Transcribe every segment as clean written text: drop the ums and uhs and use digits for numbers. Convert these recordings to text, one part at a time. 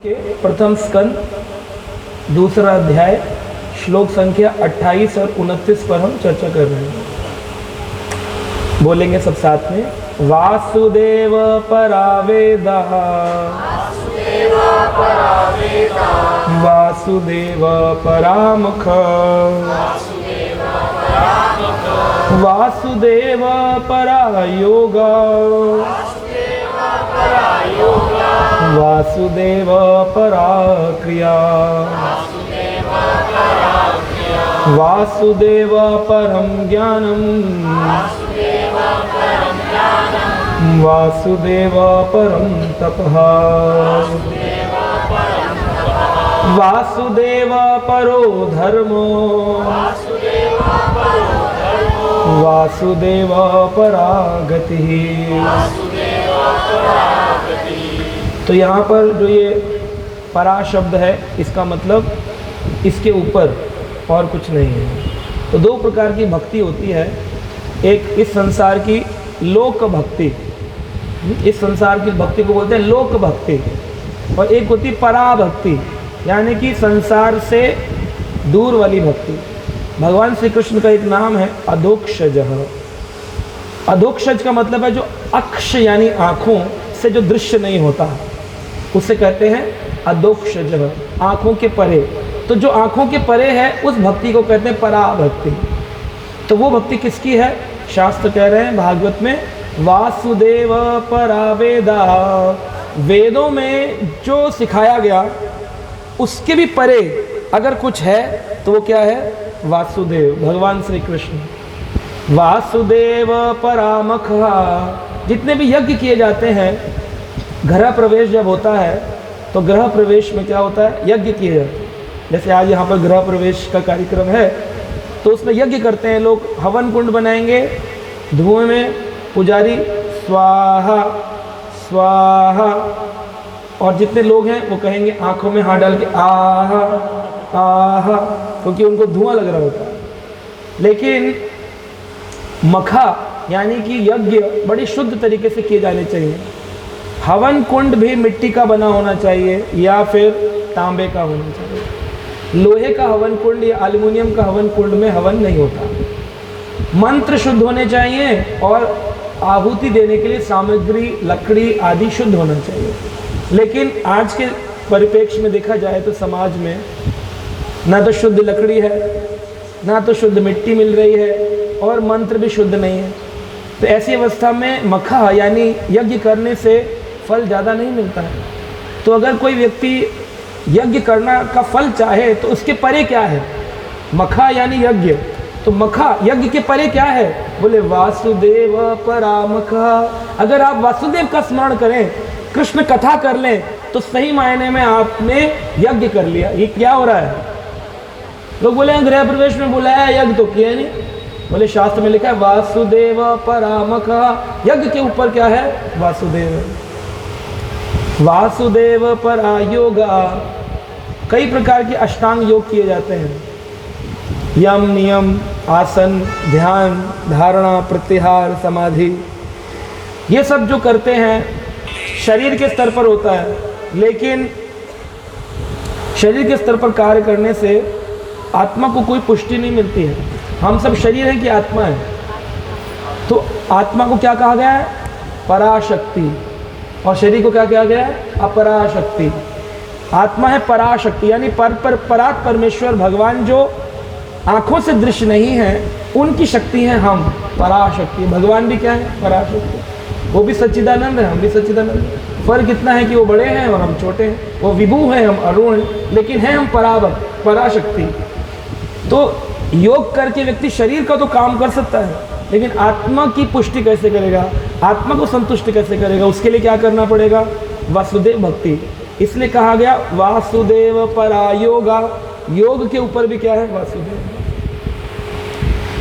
के प्रथम स्कंद दूसरा अध्याय श्लोक संख्या 28 और 29 पर हम चर्चा कर रहे हैं। बोलेंगे सब साथ में। वासुदेव परावेदः वासुदेव परामुख वासुदेव परायोग वासुदेव पराक्रिया वासुदेव परम ज्ञानम वासुदेव परम तपः वासुदेव परो धर्मो वासुदेव परा गतिः। तो यहाँ पर जो ये परा शब्द है इसका मतलब इसके ऊपर और कुछ नहीं है। तो दो प्रकार की भक्ति होती है, एक इस संसार की लोक भक्ति, इस संसार की भक्ति को बोलते हैं लोक भक्ति, और एक होती परा भक्ति यानी कि संसार से दूर वाली भक्ति। भगवान श्री कृष्ण का एक नाम है अधोक्षज। अधोक्षज का मतलब है जो अक्ष यानी आँखों से जो दृश्य नहीं होता उसे कहते हैं अधोक्षज, आँखों के परे। तो जो आँखों के परे है उस भक्ति को कहते हैं परा भक्ति। तो वो भक्ति किसकी है? शास्त्र कह रहे हैं भागवत में वासुदेव परा वेदा, वेदों में जो सिखाया गया उसके भी परे अगर कुछ है तो वो क्या है? वासुदेव, भगवान श्री कृष्ण। वासुदेव परामख, जितने भी यज्ञ किए जाते हैं, गृह प्रवेश जब होता है तो गृह प्रवेश में क्या होता है? यज्ञ किए जाते हैं। जैसे आज यहाँ पर गृह प्रवेश का कार्यक्रम है तो उसमें यज्ञ करते हैं लोग, हवन कुंड बनाएंगे, धुएं में पुजारी स्वाहा स्वाहा, और जितने लोग हैं वो कहेंगे आंखों में हाथ डाल के आहा आहा, क्योंकि उनको धुआं लग रहा होता है। लेकिन मखा यानी कि यज्ञ बड़ी शुद्ध तरीके से किए जाने चाहिए। हवन कुंड भी मिट्टी का बना होना चाहिए या फिर तांबे का होना चाहिए। लोहे का हवन कुंड या एल्युमिनियम का हवन कुंड में हवन नहीं होता। मंत्र शुद्ध होने चाहिए और आहुति देने के लिए सामग्री लकड़ी आदि शुद्ध होना चाहिए। लेकिन आज के परिप्रेक्ष्य में देखा जाए तो समाज में ना तो शुद्ध लकड़ी है, ना तो शुद्ध मिट्टी मिल रही है, और मंत्र भी शुद्ध नहीं है। तो ऐसी अवस्था में मखा यानी यज्ञ करने से फल ज़्यादा नहीं मिलता है। तो अगर कोई व्यक्ति यज्ञ करना का फल चाहे तो उसके परे क्या है? मखा यानी यज्ञ। तो मखा यज्ञ के परे क्या है? बोले वासुदेव परामख। अगर आप वासुदेव का स्मरण करें, कृष्ण कथा कर लें, तो सही मायने में आपने यज्ञ कर लिया। ये क्या हो रहा है? लोग बोले गृह प्रवेश में बुलाया, यज्ञ तो किया नहीं। बोले शास्त्र में लिखा है वासुदेव परामख, यज्ञ के ऊपर क्या है? वासुदेव। वासुदेव परा योगा, कई प्रकार के अष्टांग योग किए जाते हैं। यम नियम आसन ध्यान धारणा प्रत्याहार समाधि, ये सब जो करते हैं शरीर के स्तर पर होता है, लेकिन शरीर के स्तर पर कार्य करने से आत्मा को कोई पुष्टि नहीं मिलती है। हम सब शरीर है कि आत्मा है? तो आत्मा को क्या कहा गया है? पराशक्ति। और शरीर को क्या कहा गया है? अपराशक्ति। आत्मा है पराशक्ति यानी परात परमेश्वर भगवान जो आँखों से दृश्य नहीं है, उनकी शक्ति है हम, पराशक्ति। भगवान भी क्या है? पराशक्ति। वो भी सच्चिदानंद है, हम भी सच्चिदानंद हैं। फर्क इतना है कि वो बड़े हैं और हम छोटे हैं, वो विभू हैं हम अरुण हैं, लेकिन हैं हम पराशक्ति। तो योग करके व्यक्ति शरीर का तो काम कर सकता है, लेकिन आत्मा की पुष्टि कैसे करेगा? आत्मा को संतुष्ट कैसे करेगा? उसके लिए क्या करना पड़ेगा? वासुदेव भक्ति। इसलिए कहा गया वासुदेव परा योगा, योग के ऊपर भी क्या है? वासुदेव।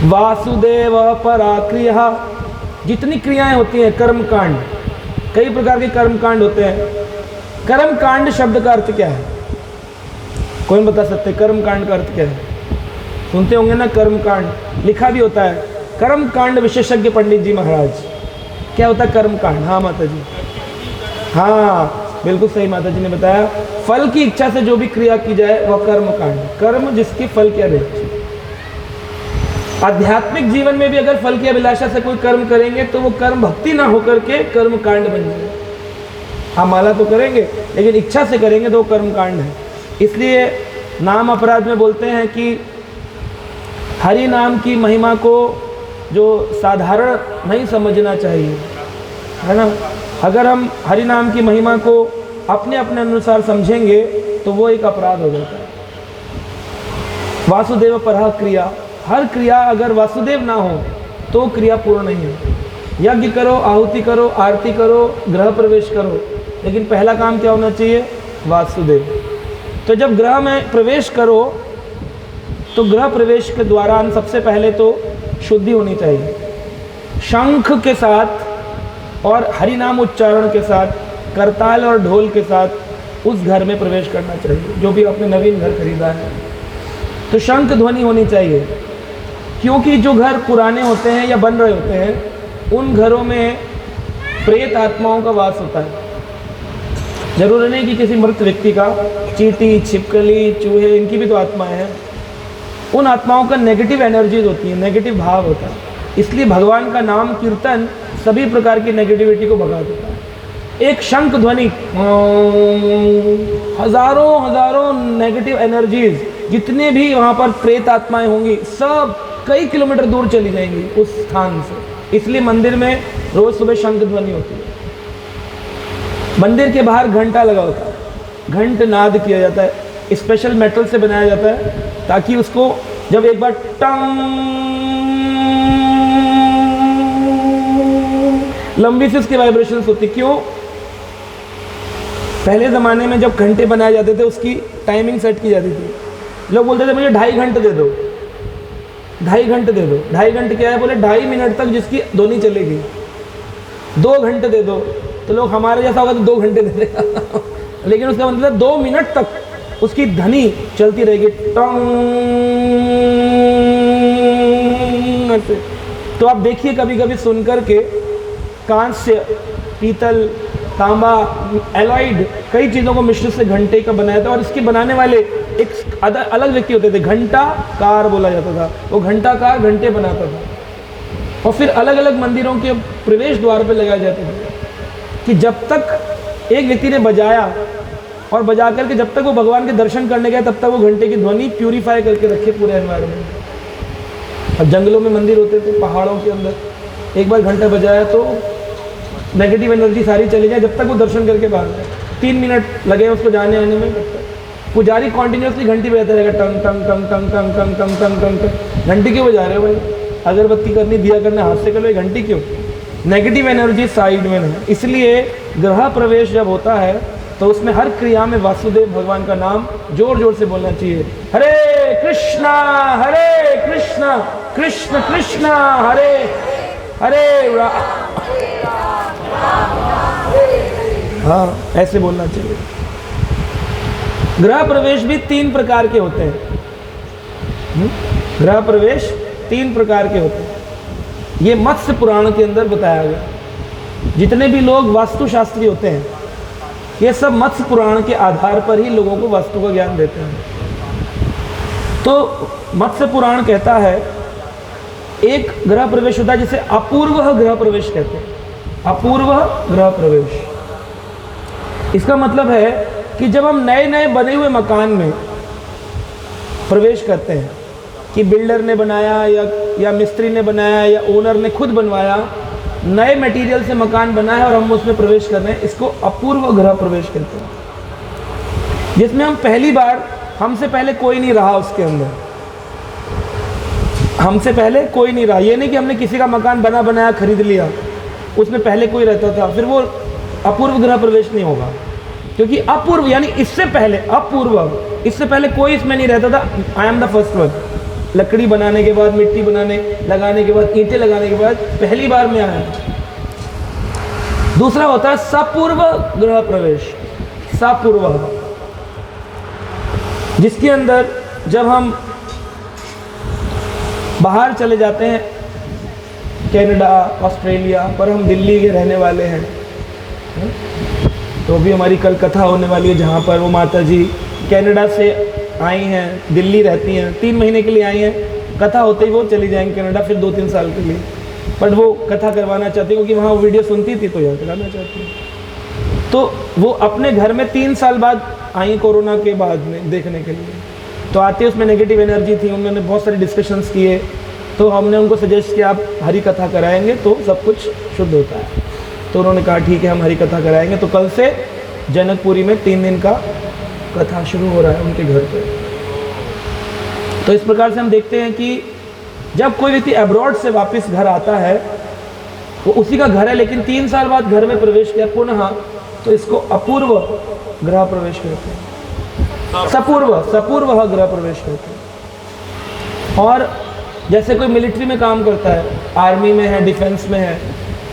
वासुदेव परा क्रिया, जितनी क्रियाएं होती हैं, कर्म कांड, कई प्रकार के कर्म कांड होते हैं। कर्म कांड शब्द का अर्थ क्या है? कोई बता सकते कर्म कांड का अर्थ क्या है? सुनते होंगे ना कर्म कांड, लिखा भी होता है कर्म कांड विशेषज्ञ पंडित जी महाराज। क्या होता है कर्म कांड? हाँ माता जी, हाँ बिल्कुल सही माता जी ने बताया। फल की इच्छा से जो भी क्रिया की जाए वह कर्म कांड, कर्म जिसके फल की अभिलाषा। आध्यात्मिक जीवन में भी अगर फल की अभिलाषा से कोई कर्म करेंगे तो वो कर्म भक्ति ना होकर के कर्म कांड बन जाए। हम माला तो करेंगे लेकिन इच्छा से करेंगे तो वो कर्म कांड है। इसलिए नाम अपराध में बोलते हैं कि हरि नाम की महिमा को जो साधारण नहीं समझना चाहिए, है ना। अगर हम हरि नाम की महिमा को अपने अपने अनुसार समझेंगे तो वो एक अपराध हो जाता है। वासुदेव परहा क्रिया, हर क्रिया अगर वासुदेव ना हो तो क्रिया पूर्ण नहीं है। यज्ञ करो, आहुति करो, आरती करो, गृह प्रवेश करो, लेकिन पहला काम क्या होना चाहिए? वासुदेव। तो जब गृह में प्रवेश करो तो गृह प्रवेश के दौरान सबसे पहले तो शुद्धि होनी चाहिए। शंख के साथ और हरि नाम उच्चारण के साथ, करताल और ढोल के साथ उस घर में प्रवेश करना चाहिए जो भी आपने नवीन घर खरीदा है। तो शंख ध्वनि होनी चाहिए, क्योंकि जो घर पुराने होते हैं या बन रहे होते हैं उन घरों में प्रेत आत्माओं का वास होता है। जरूरी नहीं कि किसी मृत व्यक्ति का, चींटी, छिपकली, चूहे, इनकी भी तो आत्माएं हैं। उन आत्माओं का नेगेटिव एनर्जीज होती है, नेगेटिव भाव होता है। इसलिए भगवान का नाम कीर्तन सभी प्रकार की नेगेटिविटी को भगा देता है। एक शंख ध्वनि, हजारों हजारों नेगेटिव एनर्जीज, जितने भी वहाँ पर प्रेत आत्माएं होंगी सब कई किलोमीटर दूर चली जाएंगी उस स्थान से। इसलिए मंदिर में रोज सुबह शंख ध्वनि होती है। मंदिर के बाहर घंटा लगा होता है, घंट नाद किया जाता है, स्पेशल मेटल से बनाया जाता है ताकि उसको जब एक बार टंग, लंबी सी उसकी वाइब्रेशंस होती। क्यों? पहले ज़माने में जब घंटे बनाए जाते थे उसकी टाइमिंग सेट की जाती थी। लोग बोलते थे मुझे 2.5 घंटे दे दो, 2.5 घंटे दे दो। 2.5 घंटे क्या है? बोले 2.5 मिनट तक जिसकी ध्वनि चलेगी। 2 घंटे दे दो, तो लोग हमारे जैसा होगा तो 2 घंटे दे देगा लेकिन उसका मतलब 2 मिनट तक उसकी ध्वनि चलती रहेगी, टंग। तो आप देखिए कभी कभी सुन करके कांस्य, पीतल, तांबा, एलॉइड, कई चीज़ों को मिश्रित से घंटे का बनाया था। और इसके बनाने वाले एक अलग व्यक्ति होते थे, घंटाकार बोला जाता था। वो घंटाकार घंटे बनाता था और फिर अलग अलग मंदिरों के प्रवेश द्वार पर लगाए जाते थे कि जब तक एक व्यक्ति ने बजाया और बजा करके जब तक वो भगवान के दर्शन करने गया तब तक वो घंटे की ध्वनि प्यूरिफाई करके रखे पूरे एनवायरनमेंट। अब जंगलों में मंदिर होते थे, पहाड़ों के अंदर, एक बार घंटा बजाया तो नेगेटिव एनर्जी सारी चली जाए जब तक वो दर्शन करके बाहर जाए। 3 मिनट लगे उसको जाने आने में। पुजारी कॉन्टिन्यूसली घंटी बजाता रहेगा, टंग टंग टंग टंग टंग टंग टंग टंग टंग टंग। घंटी क्यों बजा रहे हो भाई? अगरबत्ती करनी, दिया करना, हाथ से करो, घंटी क्यों? नेगेटिव एनर्जी साइड में नहीं। इसलिए गृह प्रवेश जब होता है तो उसमें हर क्रिया में वासुदेव भगवान का नाम जोर जोर से बोलना चाहिए। हरे कृष्णा कृष्ण कृष्ण हरे हरे। हाँ, ऐसे बोलना चाहिए। गृह प्रवेश भी 3 प्रकार के होते हैं। गृह प्रवेश 3 प्रकार के होते हैं। ये मत्स्य पुराण के अंदर बताया गया। जितने भी लोग वास्तुशास्त्री होते हैं ये सब मत्स्य पुराण के आधार पर ही लोगों को वास्तु का ज्ञान देते हैं। तो मत्स्य पुराण कहता है एक गृह प्रवेश होता है जिसे अपूर्व गृह प्रवेश कहते हैं। अपूर्व गृह प्रवेश, इसका मतलब है कि जब हम नए नए बने हुए मकान में प्रवेश करते हैं कि बिल्डर ने बनाया या मिस्त्री ने बनाया या ओनर ने खुद बनवाया, नए मटेरियल से मकान बना है और हम उसमें प्रवेश कर रहे हैं, इसको अपूर्व गृह प्रवेश कहते हैं। जिसमें हम पहली बार, हमसे पहले कोई नहीं रहा उसके अंदर, हमसे पहले कोई नहीं रहा। ये नहीं कि हमने किसी का मकान बना बनाया खरीद लिया, उसमें पहले कोई रहता था, फिर वो अपूर्व गृह प्रवेश नहीं होगा। क्योंकि अपूर्व यानी इससे पहले, अपूर्व, इससे पहले कोई इसमें नहीं रहता था। I am the first one. लकड़ी बनाने के बाद, मिट्टी लगाने के बाद, ईंटें लगाने के बाद पहली बार में आया। दूसरा होता है सपूर्व गृह प्रवेश। सपूर्व, जिसके अंदर जब हम बाहर चले जाते हैं, कनाडा, ऑस्ट्रेलिया, पर हम दिल्ली के रहने वाले हैं, तो अभी हमारी कल कथा होने वाली है, जहाँ पर वो माता जी कनाडा से आई हैं, दिल्ली रहती हैं, 3 महीने के लिए आई हैं। कथा होते ही वो चली जाएंगी कनाडा, फिर 2-3 साल के लिए। बट वो कथा करवाना चाहती है, क्योंकि वहाँ वो वीडियो सुनती थी तो यहाँ कराना चाहती है। तो वो अपने घर में 3 साल बाद आई कोरोना के बाद में देखने के लिए। तो आते उसमें नेगेटिव एनर्जी थी, उन्होंने बहुत सारे डिस्कशंस किए। तो हमने उनको सजेस्ट किया आप हरी कथा कराएंगे तो सब कुछ शुद्ध होता है। तो उन्होंने कहा ठीक है हम हरी कथा कराएंगे। तो कल से जनकपुरी में 3 दिन का कथा शुरू हो रहा है उनके घर पे। तो इस प्रकार से हम देखते हैं कि जब कोई व्यक्ति अब्रॉड से वापस घर आता है, वो उसी का घर है, लेकिन 3 साल बाद घर में प्रवेश किया पुनः, तो इसको अपूर्व गृह प्रवेश कहते हैं, सपूर्व गृह प्रवेश कहते हैं। और जैसे कोई मिलिट्री में काम करता है, आर्मी में है, डिफेंस में है,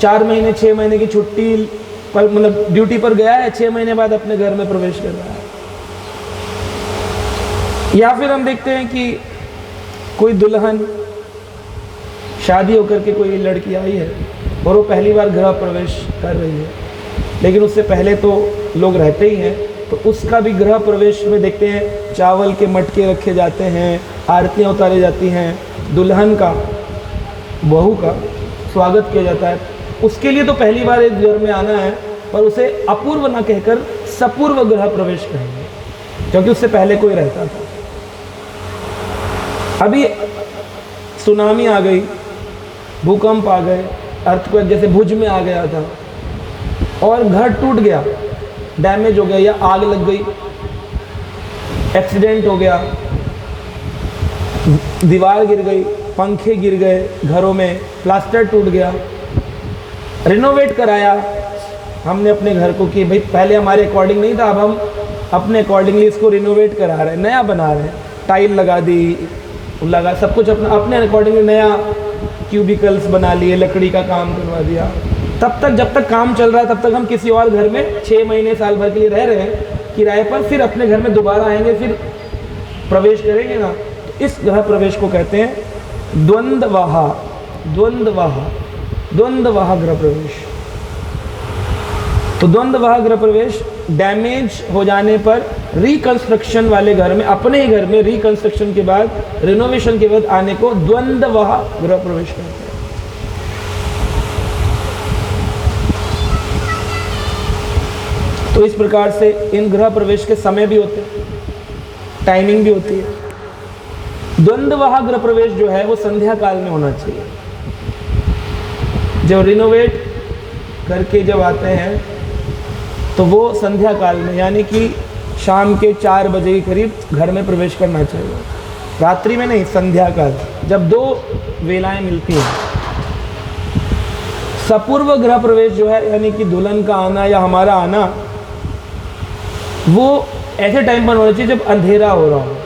4 महीने 6 महीने की छुट्टी पर मतलब ड्यूटी पर गया है, 6 महीने बाद अपने घर में प्रवेश कर रहा है। या फिर हम देखते हैं कि कोई दुल्हन शादी होकर के कोई लड़की आई है और वो पहली बार गृह प्रवेश कर रही है, लेकिन उससे पहले तो लोग रहते ही हैं। तो उसका भी गृह प्रवेश में देखते हैं चावल के मटके रखे जाते हैं, आरतियाँ उतारी जाती हैं, दुल्हन का, बहू का स्वागत किया जाता है। उसके लिए तो पहली बार एक घर में आना है, पर उसे अपूर्व ना कहकर सपूर्व गृह प्रवेश कहेंगे, क्योंकि उससे पहले कोई रहता था। अभी सुनामी आ गई, भूकंप आ गए, अर्थक्वेक जैसे भुज में आ गया था और घर टूट गया, डैमेज हो गया, या आग लग गई, एक्सीडेंट हो गया, दीवार गिर गई, पंखे गिर गए घरों में, प्लास्टर टूट गया, रिनोवेट कराया हमने अपने घर को कि भाई पहले हमारे अकॉर्डिंग नहीं था, अब हम अपने अकॉर्डिंगली इसको रिनोवेट करा रहे हैं, नया बना रहे हैं, टाइल लगा दी, लगा सब कुछ अपने अकॉर्डिंगली, नया क्यूबिकल्स बना लिए, लकड़ी का काम करवा दिया। तब तक जब तक काम चल रहा है तब तक हम किसी और घर में 6 महीने साल भर के लिए रह रहे हैं किराए पर, फिर अपने घर में दोबारा आएंगे, फिर प्रवेश करेंगे ना। तो इस गृह प्रवेश को कहते हैं द्वंद्ववाह गृह प्रवेश। तो द्वंद्ववाह गृह प्रवेश डैमेज हो जाने पर रिकंस्ट्रक्शन वाले घर में, अपने ही घर में रिकंस्ट्रक्शन के बाद, रिनोवेशन के बाद आने को द्वंद्ववाह गृह प्रवेश कहते हैं। तो इस प्रकार से इन गृह प्रवेश के समय भी होते हैं, टाइमिंग भी होती है। द्वंद्ववाह गृह प्रवेश जो है वो संध्या काल में होना चाहिए। जब रिनोवेट करके जब आते हैं तो वो संध्या काल में, यानी कि शाम के 4 बजे के करीब घर में प्रवेश करना चाहिए, रात्रि में नहीं, संध्या काल, जब 2 वेलाएं मिलती हैं। सपूर्व गृह प्रवेश जो है, यानी कि दुल्हन का आना या हमारा आना, वो ऐसे टाइम पर होना चाहिए जब अंधेरा हो रहा हो,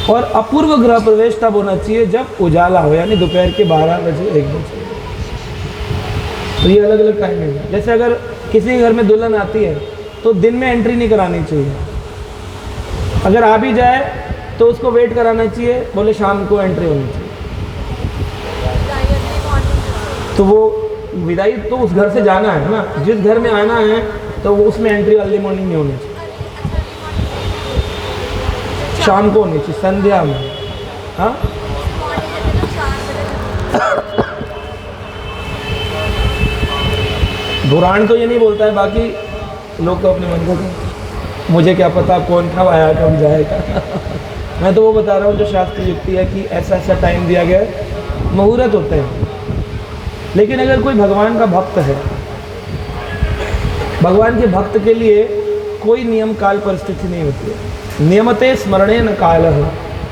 और अपूर्व गृह प्रवेश तब होना चाहिए जब उजाला हो, यानी दोपहर के 12 बजे 1 बजे। तो ये अलग अलग टाइमिंग है। जैसे अगर किसी घर में दुल्हन आती है तो दिन में एंट्री नहीं करानी चाहिए, अगर आ भी जाए तो उसको वेट कराना चाहिए, बोले शाम को एंट्री होनी चाहिए। तो वो विदाई तो उस घर से जाना है ना, जिस घर में आना है तो वो उसमें एंट्री अर्ली मॉर्निंग नहीं होनी चाहिए, शाम को होनी चाहिए, संध्या में। हाँ, पुराण तो ये नहीं बोलता है, बाकी लोग तो अपने मन को, मुझे क्या पता कौन कब आया कब जाएगा। मैं तो वो बता रहा हूँ जो शास्त्र युक्ति है कि ऐसा ऐसा टाइम दिया गया है, मुहूर्त होते हैं। लेकिन अगर कोई भगवान का भक्त है, भगवान के भक्त के लिए कोई नियम काल परिस्थिति नहीं होती है। नियमते स्मरणे न काल है,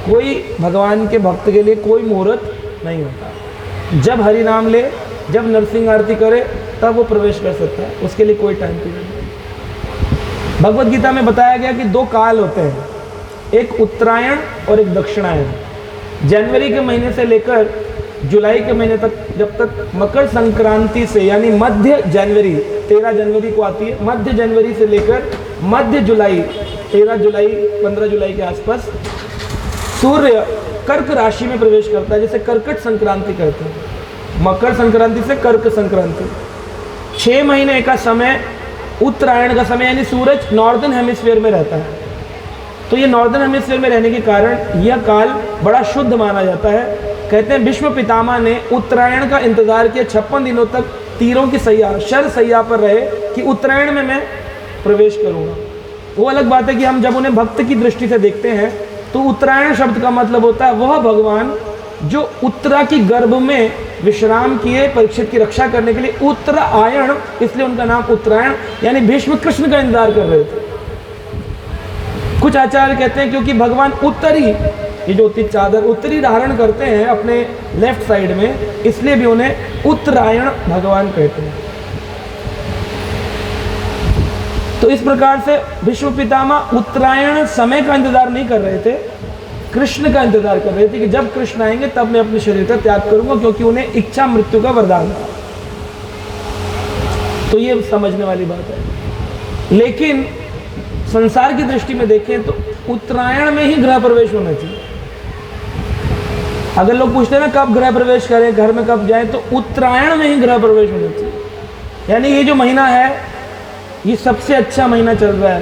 कोई भगवान के भक्त के लिए कोई मुहूर्त नहीं होता। जब हरि नाम ले, जब नरसिंह आरती करे, तब वो प्रवेश कर सकता है, उसके लिए कोई टाइम पीरियड नहीं। भगवद गीता में बताया गया कि 2 काल होते हैं, एक उत्तरायण और एक दक्षिणायन। जनवरी के महीने से लेकर जुलाई के महीने तक, जब तक मकर संक्रांति से, यानी मध्य जनवरी 13 जनवरी को आती है, मध्य जनवरी से लेकर मध्य जुलाई 13 जुलाई 15 जुलाई के आसपास सूर्य कर्क राशि में प्रवेश करता है, जैसे कर्कट संक्रांति करते हैं, मकर संक्रांति से कर्क संक्रांति। 6 महीने का समय उत्तरायण का समय यानी सूरज नॉर्दर्न हेमिस्फीयर में रहता है, तो ये नॉर्दर्न हेमिस्फीयर में रहने के कारण यह काल बड़ा शुद्ध माना जाता है। कहते हैं भीष्म पितामह ने उत्तरायण का इंतजार किया, 56 दिनों तक तीरों की सैया शर सैया पर रहे कि उत्तरायण में मैं प्रवेश करूँगा। वो अलग बात है कि हम जब उन्हें भक्त की दृष्टि से देखते हैं तो उत्तरायण शब्द का मतलब होता है वह भगवान जो उत्तरा की गर्भ में विश्राम किए परीक्षित की रक्षा करने के लिए। उत्तरायण इसलिए उनका नाम उत्तरायण, यानी भीष्म कृष्ण का इंतजार कर रहे थे। कुछ आचार्य कहते हैं क्योंकि भगवान उत्तरी, ये जो चादर उत्तरी धारण करते हैं अपने लेफ्ट साइड में, इसलिए भी उन्हें उत्तरायण भगवान कहते हैं। तो इस प्रकार से भीष्म पितामह उत्तरायण समय का इंतजार नहीं कर रहे थे, कृष्ण का इंतजार कर रहे थे कि जब कृष्ण आएंगे तब मैं अपने शरीर का त्याग करूंगा, क्योंकि उन्हें इच्छा मृत्यु का वरदान था। तो ये समझने वाली बात है। लेकिन संसार की दृष्टि में देखें तो उत्तरायण में ही गृह प्रवेश होना चाहिए। अगर लोग पूछते हैं ना कब गृह प्रवेश करें, घर में कब जाएं, तो उत्तरायण में ही गृह प्रवेश होना चाहिए। यानी ये जो महीना है ये सबसे अच्छा महीना चल रहा है,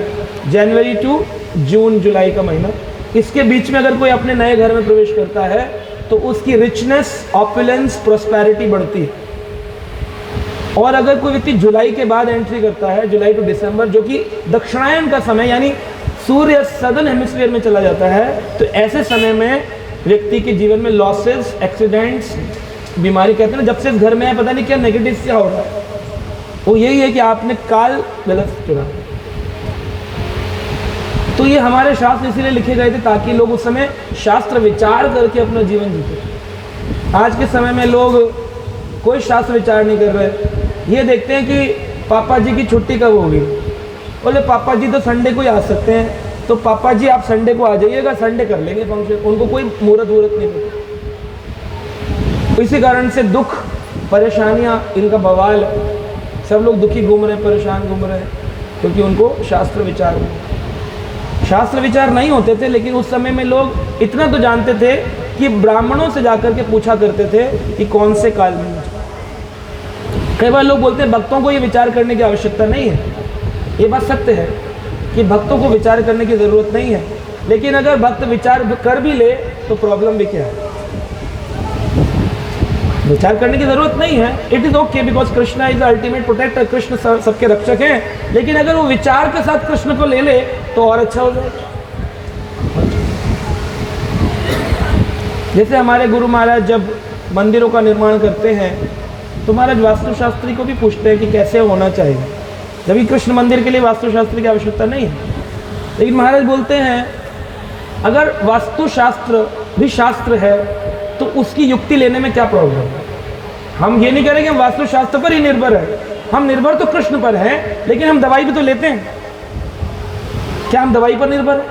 जनवरी टू जून जुलाई का महीना। इसके बीच में अगर कोई अपने नए घर में प्रवेश करता है तो उसकी रिचनेस, ऑपुलेंस, प्रोस्पेरिटी बढ़ती है। और अगर कोई व्यक्ति जुलाई के बाद एंट्री करता है, जुलाई टू दिसंबर, जो कि दक्षिणायन का समय यानी सूर्य सदर्न हेमिस्फीयर में चला जाता है, तो ऐसे समय में व्यक्ति के जीवन में लॉसेस, एक्सीडेंट्स, बीमारी, कहते हैं ना जब से इस घर में है पता नहीं क्या नेगेटिव क्या हो रहा है, वो यही है कि आपने काल गलत चुना। तो ये हमारे शास्त्र इसीलिए लिखे गए थे ताकि लोग उस समय शास्त्र विचार करके अपना जीवन जीते। आज के समय में लोग कोई शास्त्र विचार नहीं कर रहे। ये देखते हैं कि पापा जी की छुट्टी कब होगी, बोले पापा जी तो संडे को ही आ सकते हैं, तो पापा जी आप संडे को आ जाइएगा, संडे कर लेंगे फंक्शन। उनको कोई मुहूर्त वूर्त नहीं पता। इसी कारण से दुख, परेशानियां, इनका बवाल, सब लोग दुखी घूम रहे हैं, परेशान घूम रहे हैं, क्योंकि उनको शास्त्र विचार नहीं होते थे। लेकिन उस समय में लोग इतना तो जानते थे कि ब्राह्मणों से जाकर के पूछा करते थे कि कौन से काल में। कई बार लोग बोलते हैं भक्तों को ये विचार करने की आवश्यकता नहीं है। ये बात सत्य है कि भक्तों को विचार करने की ज़रूरत नहीं है, लेकिन अगर भक्त विचार कर भी ले तो प्रॉब्लम भी क्या है। विचार करने की ज़रूरत नहीं है, it is okay, because Krishna is ultimate protector, Krishna सबके रक्षक हैं। लेकिन अगर वो विचार के साथ कृष्ण को ले ले तो और अच्छा हो जाए। जैसे हमारे गुरु महाराज जब मंदिरों का निर्माण करते हैं तो महाराज वास्तुशास्त्री को भी पूछते हैं कि कैसे होना चाहिए, जबकि कृष्ण मंदिर के लिए वास्तुशास्त्र की आवश्यकता नहीं है। लेकिन महाराज बोलते हैं अगर वास्तुशास्त्र भी शास्त्र है तो उसकी युक्ति लेने में क्या प्रॉब्लम है। हम ये नहीं करेंगे हम वास्तुशास्त्र पर ही निर्भर है, हम निर्भर तो कृष्ण पर हैं, लेकिन हम दवाई भी तो लेते हैं। क्या हम दवाई पर निर्भर हैं?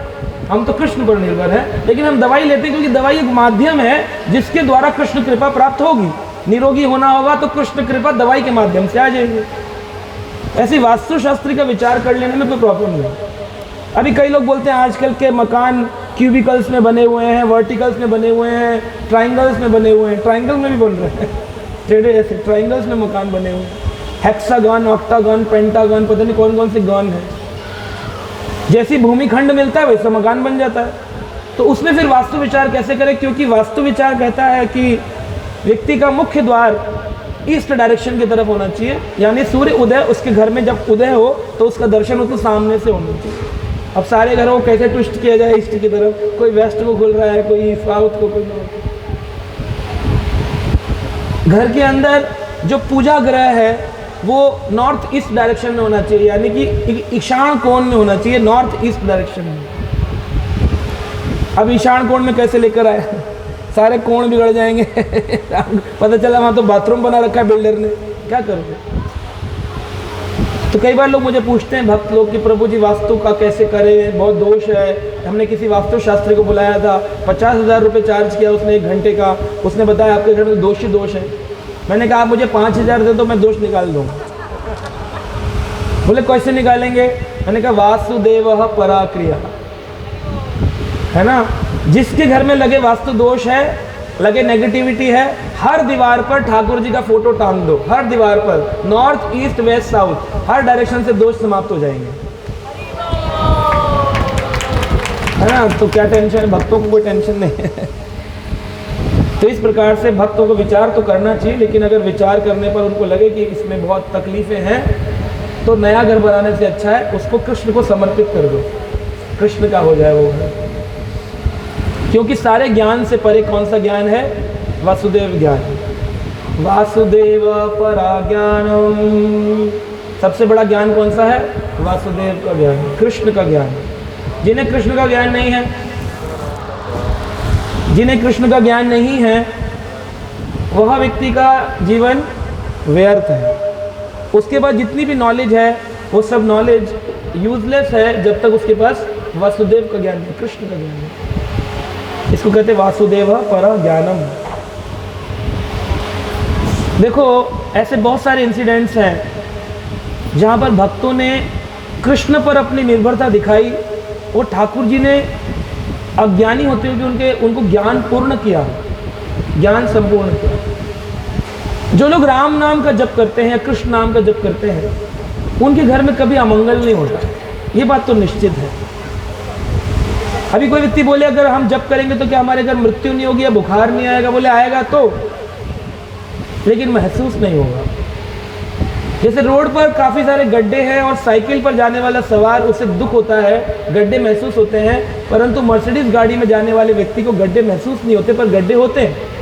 हम तो कृष्ण पर निर्भर हैं, लेकिन हम दवाई लेते हैं क्योंकि दवाई एक माध्यम है जिसके द्वारा कृष्ण कृपा प्राप्त होगी। निरोगी होना होगा तो कृष्ण कृपा दवाई के माध्यम से आ जाएगी। ऐसी वास्तुशास्त्री का विचार कर लेने में कोई प्रॉब्लम नहीं। अभी कई लोग बोलते हैं आजकल के मकान क्यूबिकल्स में बने हुए हैं, वर्टिकल्स में बने हुए हैं, ट्राइंगल्स में बने हुए हैं, ट्राइंगल में भी बन रहे हैं, टेढ़े ऐसे ट्राइंगल्स में मकान बने हुए हैं, हेक्सागन, ऑक्टागन, पेंटागन, पता नहीं कौन कौन से गन है। जैसी भूमिखंड मिलता है वैसा मकान बन जाता है। तो उसमें फिर वास्तु विचार कैसे करें, क्योंकि वास्तु विचार कहता है कि व्यक्ति का मुख्य द्वार ईस्ट डायरेक्शन की तरफ होना चाहिए, यानी सूर्य उदय उसके घर में जब उदय हो तो उसका दर्शन उसको सामने से होना चाहिए। अब सारे घरों को कैसे ट्विस्ट किया जाए ईस्ट की तरफ, कोई वेस्ट को खुल रहा है, कोई साउथ को, कोई नॉर्थ। घर के अंदर जो पूजा ग्रह है वो नॉर्थ ईस्ट डायरेक्शन में होना चाहिए, यानी कि ईशान कोण में होना चाहिए, नॉर्थ ईस्ट डायरेक्शन में। अब ईशान कोण में कैसे लेकर आए, सारे कोण बिगड़ जाएंगे पता चला वहाँ तो बाथरूम बना रखा है बिल्डर ने, क्या करोगे। तो कई बार लोग मुझे पूछते हैं भक्त लोग कि प्रभु जी वास्तु का कैसे करें, बहुत दोष है। हमने किसी वास्तु शास्त्री को बुलाया था, 50,000 रुपये चार्ज किया उसने 1 घंटे का। उसने बताया आपके घर में दोष ही दोष है। मैंने कहा आप मुझे 5,000 दे दो मैं दोष निकाल दूँगा। बोले कैसे निकालेंगे? मैंने कहा वासुदेव परा क्रिया, है ना, जिसके घर में लगे वास्तु दोष है लगे नेगेटिविटी है, हर दीवार पर ठाकुर जी का फोटो टांग दो, हर दीवार पर, नॉर्थ ईस्ट वेस्ट साउथ हर डायरेक्शन से दोष समाप्त हो जाएंगे, है ना। तो क्या टेंशन है, भक्तों को कोई टेंशन नहीं है। तो इस प्रकार से भक्तों को विचार तो करना चाहिए, लेकिन अगर विचार करने पर उनको लगे कि इसमें बहुत तकलीफें हैं, तो नया घर बनाने से अच्छा है उसको कृष्ण को समर्पित कर दो, कृष्ण का हो जाए वो घर। क्योंकि सारे ज्ञान से परे कौन सा ज्ञान है? वासुदेव ज्ञान। वासुदेव परा ज्ञानम, सबसे बड़ा ज्ञान कौन सा है? वासुदेव का ज्ञान, कृष्ण का ज्ञान। जिन्हें कृष्ण का ज्ञान नहीं है, जिन्हें कृष्ण का ज्ञान नहीं है, वह व्यक्ति का जीवन व्यर्थ है। उसके पास जितनी भी नॉलेज है वो सब नॉलेज यूजलेस है जब तक उसके पास वासुदेव का ज्ञान है, कृष्ण का ज्ञान है। इसको कहते वासुदेव पर ज्ञानम। देखो ऐसे बहुत सारे इंसिडेंट्स हैं जहाँ पर भक्तों ने कृष्ण पर अपनी निर्भरता दिखाई और ठाकुर जी ने अज्ञानी होते हुए उनको ज्ञान पूर्ण किया, ज्ञान संपूर्ण किया। जो लोग राम नाम का जप करते हैं, कृष्ण नाम का जप करते हैं, उनके घर में कभी अमंगल नहीं होता, ये बात तो निश्चित है। अभी कोई व्यक्ति बोले अगर हम जप करेंगे तो क्या हमारे घर मृत्यु नहीं होगी या बुखार नहीं आएगा? बोले आएगा तो, लेकिन महसूस नहीं होगा। जैसे रोड पर काफ़ी सारे गड्ढे हैं और साइकिल पर जाने वाला सवार उसे दुख होता है, गड्ढे महसूस होते हैं, परंतु मर्सिडीज गाड़ी में जाने वाले व्यक्ति को गड्ढे महसूस नहीं होते पर गड्ढे होते हैं।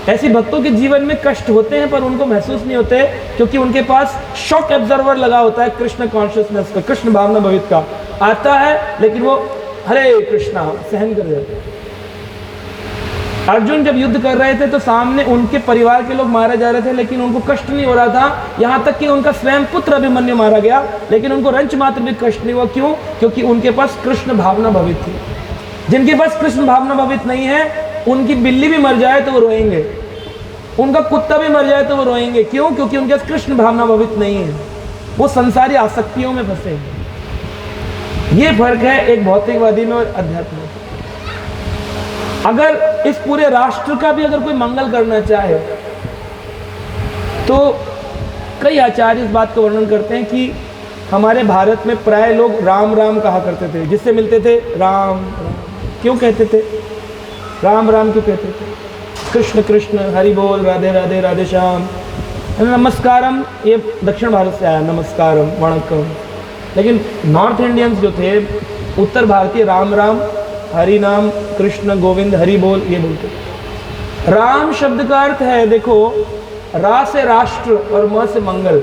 ऐसे भक्तों के जीवन में कष्ट होते हैं पर उनको महसूस नहीं होते, क्योंकि उनके पास शॉक एब्जर्वर लगा होता है कृष्ण कॉन्शियसनेस का, कृष्ण भावना भवित का आता है, लेकिन वो हरे कृष्णा सहन कर जाते हैं। अर्जुन जब युद्ध कर रहे थे तो सामने उनके परिवार के लोग मारे जा रहे थे, लेकिन उनको कष्ट नहीं हो रहा था, यहाँ तक कि उनका स्वयं पुत्र अभिमन्यु मारा गया, लेकिन उनको रंच मात्र भी कष्ट नहीं हुआ। क्यों? क्योंकि उनके पास कृष्ण भावना भवित थी। जिनके पास कृष्ण भावना भवित नहीं है, उनकी बिल्ली भी मर जाए तो वो रोएंगे, उनका कुत्ता भी मर जाए तो वो रोएंगे। क्यों? क्योंकि उनके पास कृष्ण भावना भवित नहीं है, वो संसारी आसक्तियों में फंसे हैं। ये फर्क है एक भौतिकवादी में और अध्यात्म में। अगर इस पूरे राष्ट्र का भी अगर कोई मंगल करना चाहे तो कई आचार्य इस बात को वर्णन करते हैं कि हमारे भारत में प्राय लोग राम राम कहा करते थे, जिससे मिलते थे राम राम। क्यों कहते थे राम राम? क्यों कहते थे? कृष्ण कृष्ण, हरि बोल, राधे राधे, राधे श्याम, नमस्कारम, ये दक्षिण भारत से आया, नमस्कारम, वणक्कम। लेकिन नॉर्थ इंडियंस जो थे, उत्तर भारतीय, राम राम, हरि नाम, कृष्ण, गोविंद, हरि बोल, ये बोलते। राम शब्द का अर्थ है, देखो, रा से राष्ट्र और म से मंगल।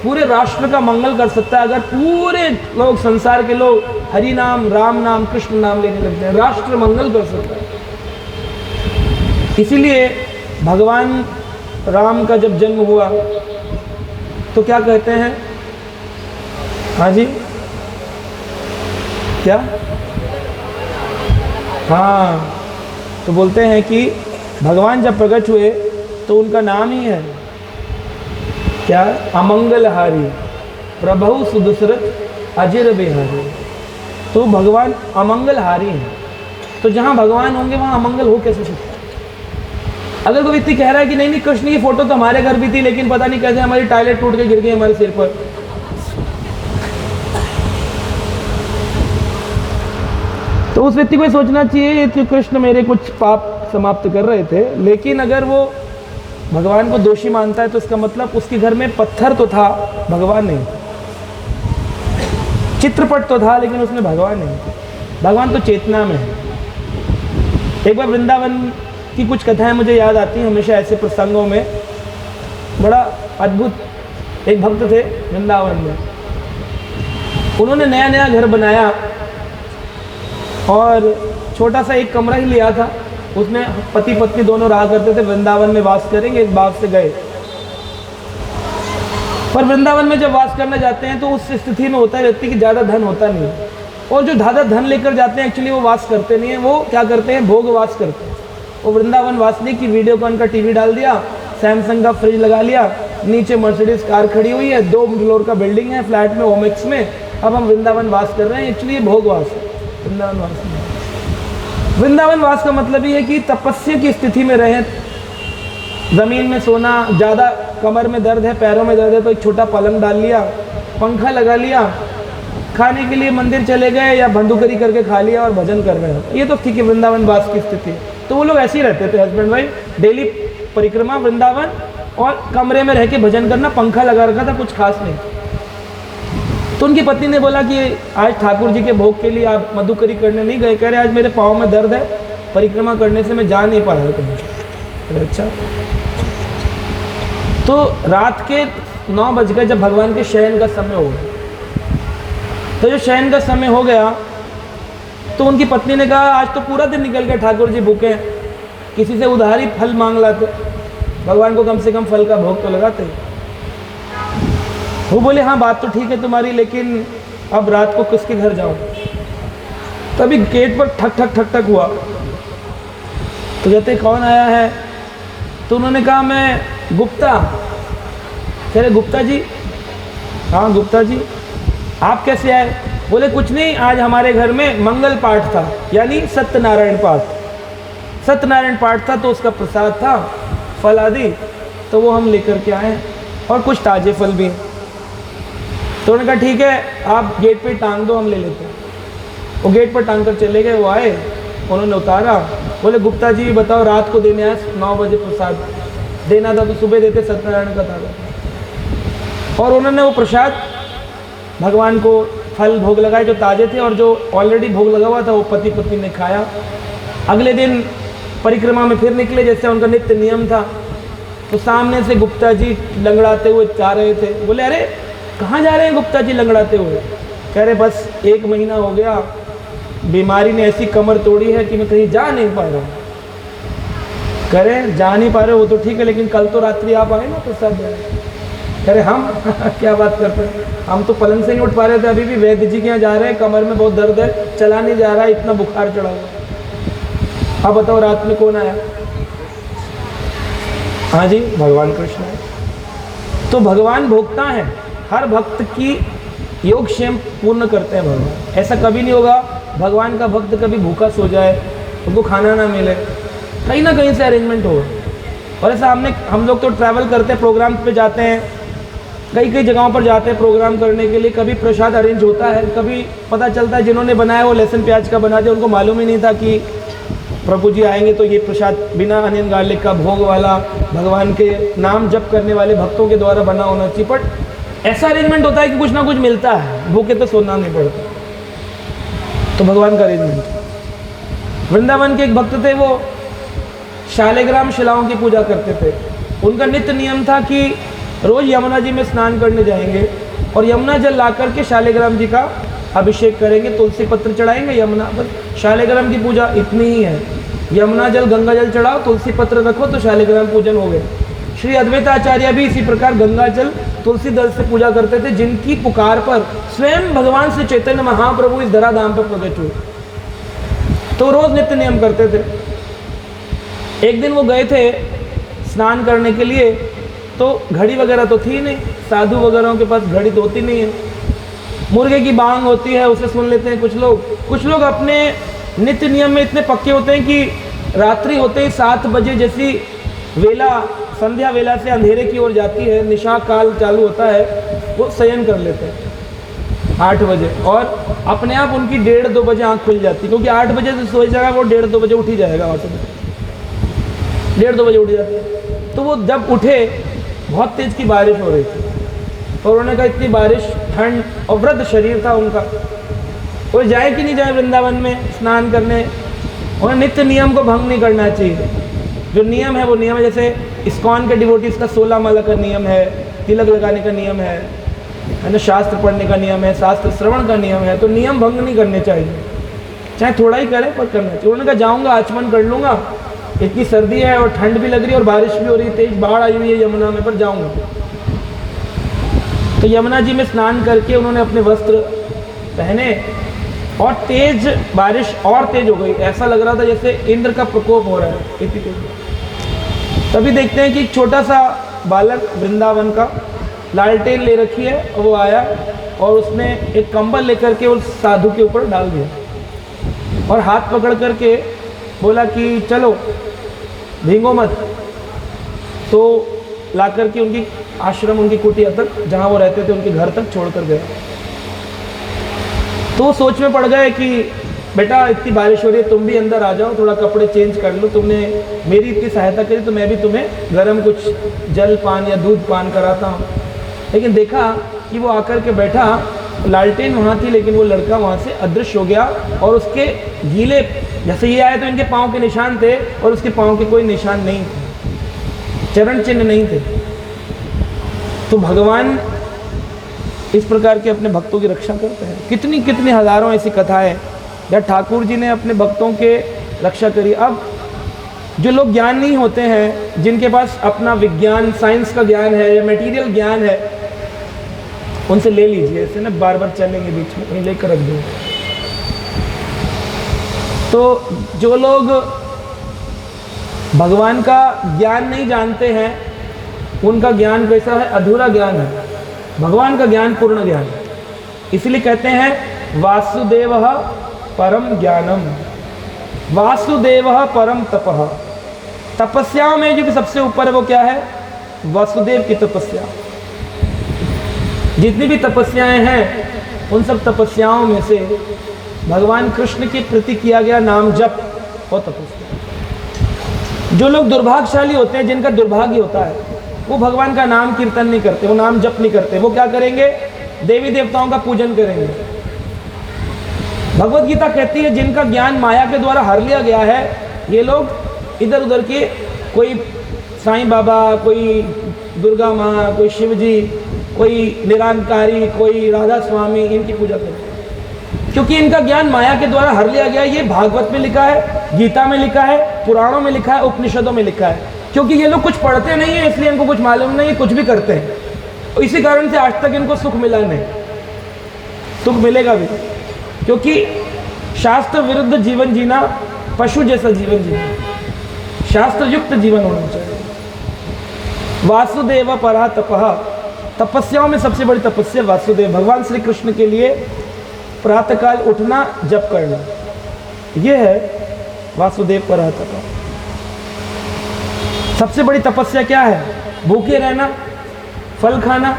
पूरे राष्ट्र का मंगल कर सकता है अगर पूरे लोग, संसार के लोग हरि नाम, राम नाम, कृष्ण नाम लेने लगते हैं, राष्ट्र मंगल कर सकता है। इसीलिए भगवान राम का जब जन्म हुआ तो क्या कहते हैं? हाँ जी, क्या? हाँ, तो बोलते हैं कि भगवान जब प्रकट हुए तो उनका नाम ही है क्या? अमंगलहारी, प्रभु सुदशरथ अजिर बिहारी। तो भगवान अमंगलहारी हैं। तो जहाँ भगवान होंगे वहाँ अमंगल हो कैसे सकता है? अगर कोई व्यक्ति कह रहा है कि नहीं नहीं, कृष्ण की फोटो तो हमारे घर भी थी, लेकिन पता नहीं कैसे हमारी टॉयलेट टूट के गिर गई हमारे सिर पर, तो उस व्यक्ति को सोचना चाहिए कि कृष्ण मेरे कुछ पाप समाप्त कर रहे थे। लेकिन अगर वो भगवान को दोषी मानता है तो इसका मतलब उसके घर में पत्थर तो था, भगवान नहीं। चित्रपट तो था लेकिन उसमें भगवान नहीं। भगवान तो चेतना में है। एक बार वृंदावन की कुछ कथाएं मुझे याद आती हैं हमेशा ऐसे प्रसंगों में। बड़ा अद्भुत एक भक्त थे वृंदावन में, उन्होंने नया नया घर बनाया और छोटा सा एक कमरा ही लिया था। उसमें पति पत्नी दोनों रहा करते थे, वृंदावन में वास करेंगे, इस बात से गए। पर वृंदावन में जब वास करने जाते हैं तो उस स्थिति में होता है व्यक्ति की ज़्यादा धन होता नहीं, और जो ज़्यादा धन लेकर जाते हैं एक्चुअली वो वास करते नहीं है, वो क्या करते हैं, भोग वास करते हैं। वो वृंदावन वासनी की वीडियोकॉन का टीवी डाल दिया, सैमसंग का फ्रिज लगा लिया, नीचे मर्सिडीज कार खड़ी हुई है, 2 फ्लोर का बिल्डिंग है फ्लैट में, ओमेक्स में, अब हम वृंदावन वास कर रहे हैं। एक्चुअली ये भोग वास है, वृंदावन वास नहीं। वृंदावन वास का मतलब ये है कि तपस्या की स्थिति में रहें, ज़मीन में सोना, ज़्यादा कमर में दर्द है, पैरों में दर्द है तो एक छोटा पलंग डाल लिया, पंखा लगा लिया, खाने के लिए मंदिर चले गए या बंदूकरी करके खा लिया और भजन कर रहे हो, ये तो ठीक है वृंदावन वास की स्थिति। तो वो लोग ऐसे ही रहते थे, हस्बैंड वाइफ, डेली परिक्रमा वृंदावन और कमरे में रह के भजन करना, पंखा लगा रखा था, कुछ खास नहीं। तो उनकी पत्नी ने बोला कि आज ठाकुर जी के भोग के लिए आप मधुकरी करने नहीं गए? कह रहे आज मेरे पाँव में दर्द है, परिक्रमा करने से मैं जा नहीं पा रहा कहीं। अच्छा, तो रात के 9 बज गए जब भगवान के शयन का समय हो गया। तो जब शयन का समय हो गया तो उनकी पत्नी ने कहा आज तो पूरा दिन निकल गया, ठाकुर जी भूखे हैं, किसी से उधारी फल मांग लाते, भगवान को कम से कम फल का भोग तो लगाते। वो बोले हाँ बात तो ठीक है तुम्हारी, लेकिन अब रात को किसके घर जाऊं? तभी गेट पर ठक ठक ठक ठक हुआ। तो कहते कौन आया है? तो उन्होंने कहा मैं गुप्ता। कह रहे गुप्ता जी? हाँ गुप्ता जी। आप कैसे आए? बोले कुछ नहीं, आज हमारे घर में मंगल पाठ था, यानी सत्यनारायण पाठ। सत्यनारायण पाठ था तो उसका प्रसाद था, फल आदि, तो वो हम लेकर के आए और कुछ ताजे फल भी। तो उन्होंने कहा ठीक है आप गेट पे टांग दो, हम ले लेते हैं। वो गेट पर टांग कर चले गए। वो आए, उन्होंने उतारा, बोले गुप्ता जी बताओ रात को देने आए 9 बजे प्रसाद देना था तो सुबह देते, सत्यनारायण का था। और उन्होंने वो प्रसाद भगवान को फल भोग लगाए जो ताजे थे, और जो ऑलरेडी भोग लगा हुआ था वो पति पत्नी ने खाया। अगले दिन परिक्रमा में फिर निकले जैसे उनका नित्य नियम था। तो सामने से गुप्ता जी लंगड़ाते हुए जा रहे थे। बोले अरे कहाँ जा रहे हैं गुप्ता जी लंगड़ाते हुए? कह रहे बस 1 महीना हो गया, बीमारी ने ऐसी कमर तोड़ी है कि मैं कहीं जा नहीं पा रहा हूँ। कह रहे जा नहीं पा रहे वो तो ठीक है, लेकिन कल तो रात्रि आप आए ना प्रसाद देने। कह रहे हम क्या बात करते हैं, हम तो पलंग से नहीं उठ पा रहे थे, अभी भी वैद्य जी के यहाँ जा रहे हैं, कमर में बहुत दर्द है, चला नहीं जा रहा है, इतना बुखार चढ़ा हुआ। अब बताओ रात में कौन आया? हाँ जी भगवान कृष्ण है। तो भगवान भोगता है, हर भक्त की योगक्षेम पूर्ण करते हैं भगवान। ऐसा कभी नहीं होगा भगवान का भक्त कभी भूखा सो जाए, उनको खाना ना मिले, कहीं ना कहीं से अरेंजमेंट होगा। और ऐसा हम लोग तो ट्रैवल करते हैं, प्रोग्राम पे जाते हैं, कई कई जगहों पर जाते हैं प्रोग्राम करने के लिए, कभी प्रसाद अरेंज होता है, कभी पता चलता है जिन्होंने बनाया वो लहसुन प्याज का बना दिया, उनको मालूम ही नहीं था कि प्रभु जी आएंगे तो ये प्रसाद बिना अनियन गार्लिक का भोग वाला भगवान के नाम जप करने वाले भक्तों के द्वारा बना होना चाहिए। बट ऐसा अरेंजमेंट होता है कि कुछ ना कुछ मिलता है, भूखे तो सोना नहीं पड़ता। तो भगवान का अरेंजमेंट। वृंदावन के एक भक्त थे, वो शालिग्राम शिलाओं की पूजा करते थे। उनका नित्य नियम था कि रोज यमुना जी में स्नान करने जाएंगे और यमुना जल ला करके शालिग्राम जी का अभिषेक करेंगे, तुलसी पत्र चढ़ाएंगे, यमुना बस शालिग्राम की पूजा इतनी ही है। यमुना जल गंगा जल चढ़ाओ, तुलसी पत्र रखो तो शालिग्राम पूजन हो गया। श्री अद्वैत आचार्य भी इसी प्रकार गंगा जल तुलसी दल से पूजा करते थे, जिनकी पुकार पर स्वयं भगवान श्री चैतन्य महाप्रभु इस धराधाम पर प्रकट हुए। तो रोज नित्य नियम करते थे। एक दिन वो गए थे स्नान करने के लिए, तो घड़ी वगैरह तो थी नहीं, साधु वगैरह के पास घड़ी तो होती नहीं है। मुर्गे की बांग होती है, उसे सुन लेते हैं कुछ लोग। कुछ लोग अपने नित्य नियम में इतने पक्के होते हैं कि रात्रि होते ही 7 बजे जैसी वेला, संध्या वेला से अंधेरे की ओर जाती है, निशा काल चालू होता है, वो शयन कर लेते हैं 8 बजे, और अपने आप उनकी 1:30-2 बजे आँख खुल जाती है, क्योंकि 8 बजे से सो जाएगा वो 1:30-2 बजे उठ ही जाएगा, ऑटोमेटिक 1:30-2 बजे उठ जाते हैं। तो वो जब उठे बहुत तेज़ की बारिश हो रही थी, और उन्होंने कहा इतनी बारिश, ठंड और वृद्ध शरीर था उनका, वो जाए कि नहीं जाए वृंदावन में स्नान करने। और नित्य नियम को भंग नहीं करना चाहिए। जो नियम है वो नियम है। जैसे इस्कॉन के डिवोटीज का 16 माला का नियम है, तिलक लगाने का नियम है ना, शास्त्र पढ़ने का नियम है, शास्त्र श्रवण का नियम है। तो नियम भंग नहीं करने चाहिए, चाहे थोड़ा ही करें पर करना चाहिए। उन्होंने कहा जाऊँगा आचमन कर लूँगा, इतनी सर्दी है और ठंड भी लग रही है और बारिश भी हो रही है, तेज बाढ़ आई हुई है यमुना में, पर जाऊँगा। तो यमुना जी में स्नान करके उन्होंने अपने वस्त्र पहने और तेज बारिश और तेज हो गई। ऐसा लग रहा था जैसे इंद्र का प्रकोप हो रहा है, इतनी तेज। तभी देखते हैं कि एक छोटा सा बालक वृंदावन का लालटेन ले रखी है, और वो आया और उसने एक कंबल लेकर के उस साधु के ऊपर डाल दिया और हाथ पकड़ करके बोला कि चलो भीगो मत, तो ला करके उनकी आश्रम, उनकी कुटिया तक जहाँ वो रहते थे उनके घर तक छोड़ कर गए। तो सोच में पड़ गए कि बेटा इतनी बारिश हो रही है, तुम भी अंदर आ जाओ, थोड़ा कपड़े चेंज कर लो, तुमने मेरी इतनी सहायता करी तो मैं भी तुम्हें गर्म कुछ जल पान या दूध पान कराता हूँ। लेकिन देखा कि वो आकर के बैठा, लालटेन वहाँ थी लेकिन वो लड़का वहाँ से अदृश्य हो गया और उसके गीले, जैसे ये आए तो इनके पाँव के निशान थे और उसके पाँव के कोई निशान नहीं थे, चरण चिन्ह नहीं थे। तो भगवान इस प्रकार के अपने भक्तों की रक्षा करते हैं। कितनी कितनी हजारों ऐसी कथाएं या ठाकुर जी ने अपने भक्तों के रक्षा करी। अब जो लोग ज्ञान नहीं होते हैं, जिनके पास अपना विज्ञान, साइंस का ज्ञान है या मटेरियल ज्ञान है, उनसे ले लीजिए, ऐसे ना बार बार चलेंगे बीच में, कहीं लेकर रख दो। तो जो लोग भगवान का ज्ञान नहीं जानते हैं, उनका ज्ञान कैसा है? अधूरा ज्ञान है। भगवान का ज्ञान पूर्ण ज्ञान है। इसलिए कहते हैं वासुदेव परम ज्ञानम, वासुदेव परम तपः। तपस्याओं में जो भी सबसे ऊपर है वो क्या है? वासुदेव की तपस्या। जितनी भी तपस्याएं हैं उन सब तपस्याओं में से भगवान कृष्ण के प्रति किया गया नाम जप और तपस्या। जो लोग दुर्भाग्यशाली होते हैं, जिनका दुर्भाग्य होता है, वो भगवान का नाम कीर्तन नहीं करते, वो नाम जप नहीं करते। वो क्या करेंगे? देवी देवताओं का पूजन करेंगे। भगवत गीता कहती है जिनका ज्ञान माया के द्वारा हर लिया गया है, ये लोग इधर उधर के, कोई साईं बाबा, कोई दुर्गा माँ, कोई शिव जी, कोई निरंकारी, कोई राधा स्वामी, इनकी पूजा करते हैं। क्योंकि इनका ज्ञान माया के द्वारा हर लिया गया। ये भागवत में लिखा है, गीता में लिखा है, पुराणों में लिखा है, उपनिषदों में लिखा है। क्योंकि ये लोग कुछ पढ़ते नहीं है, इसलिए इनको कुछ मालूम नहीं है, कुछ भी करते हैं। इसी कारण से आज तक इनको सुख मिला नहीं, सुख मिलेगा भी। क्योंकि शास्त्र विरुद्ध जीवन जीना पशु जैसा जीवन जीना, शास्त्र युक्त जीवन होना चाहिए। वासुदेव परा तपः, तपस्याओं में सबसे बड़ी तपस्या वासुदेव, भगवान श्री कृष्ण के लिए प्रातःकाल उठना, जप करना, यह है वासुदेव परा तपः। सबसे बड़ी तपस्या क्या है? भूखे रहना, फल खाना।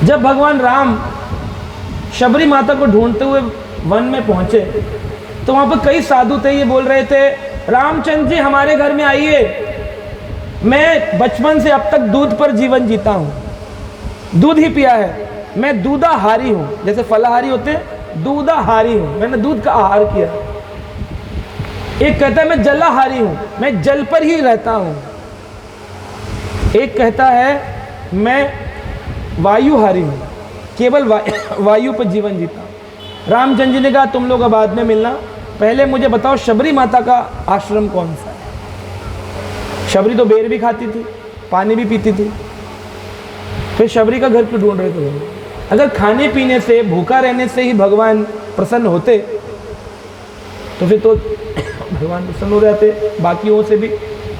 जब भगवान राम शबरी माता को ढूंढते हुए वन में पहुंचे तो वहां पर कई साधु थे। ये बोल रहे थे, रामचंद्र जी हमारे घर में आइए, मैं बचपन से अब तक दूध पर जीवन जीता हूं, दूध ही पिया है, मैं दूधाहारी हूं। जैसे फलाहारी होते हैं, दूधाहारी हूं, मैंने दूध का आहार किया। एक कहता है मैं जलाहारी हूं, मैं जल पर ही रहता हूं। एक कहता है मैं वायुहारी हूं, केवल वायु पर जीवन जीता हूं। रामचंद्र जी ने कहा तुम लोग अब बाद में मिलना, पहले मुझे बताओ शबरी माता का आश्रम कौन सा है। शबरी तो बेर भी खाती थी, पानी भी पीती थी, फिर शबरी का घर क्यों ढूंढ रहे थे? अगर खाने पीने से, भूखा रहने से ही भगवान प्रसन्न होते तो फिर तो भगवान प्रसन्न हो जाते, बाकियों से भी।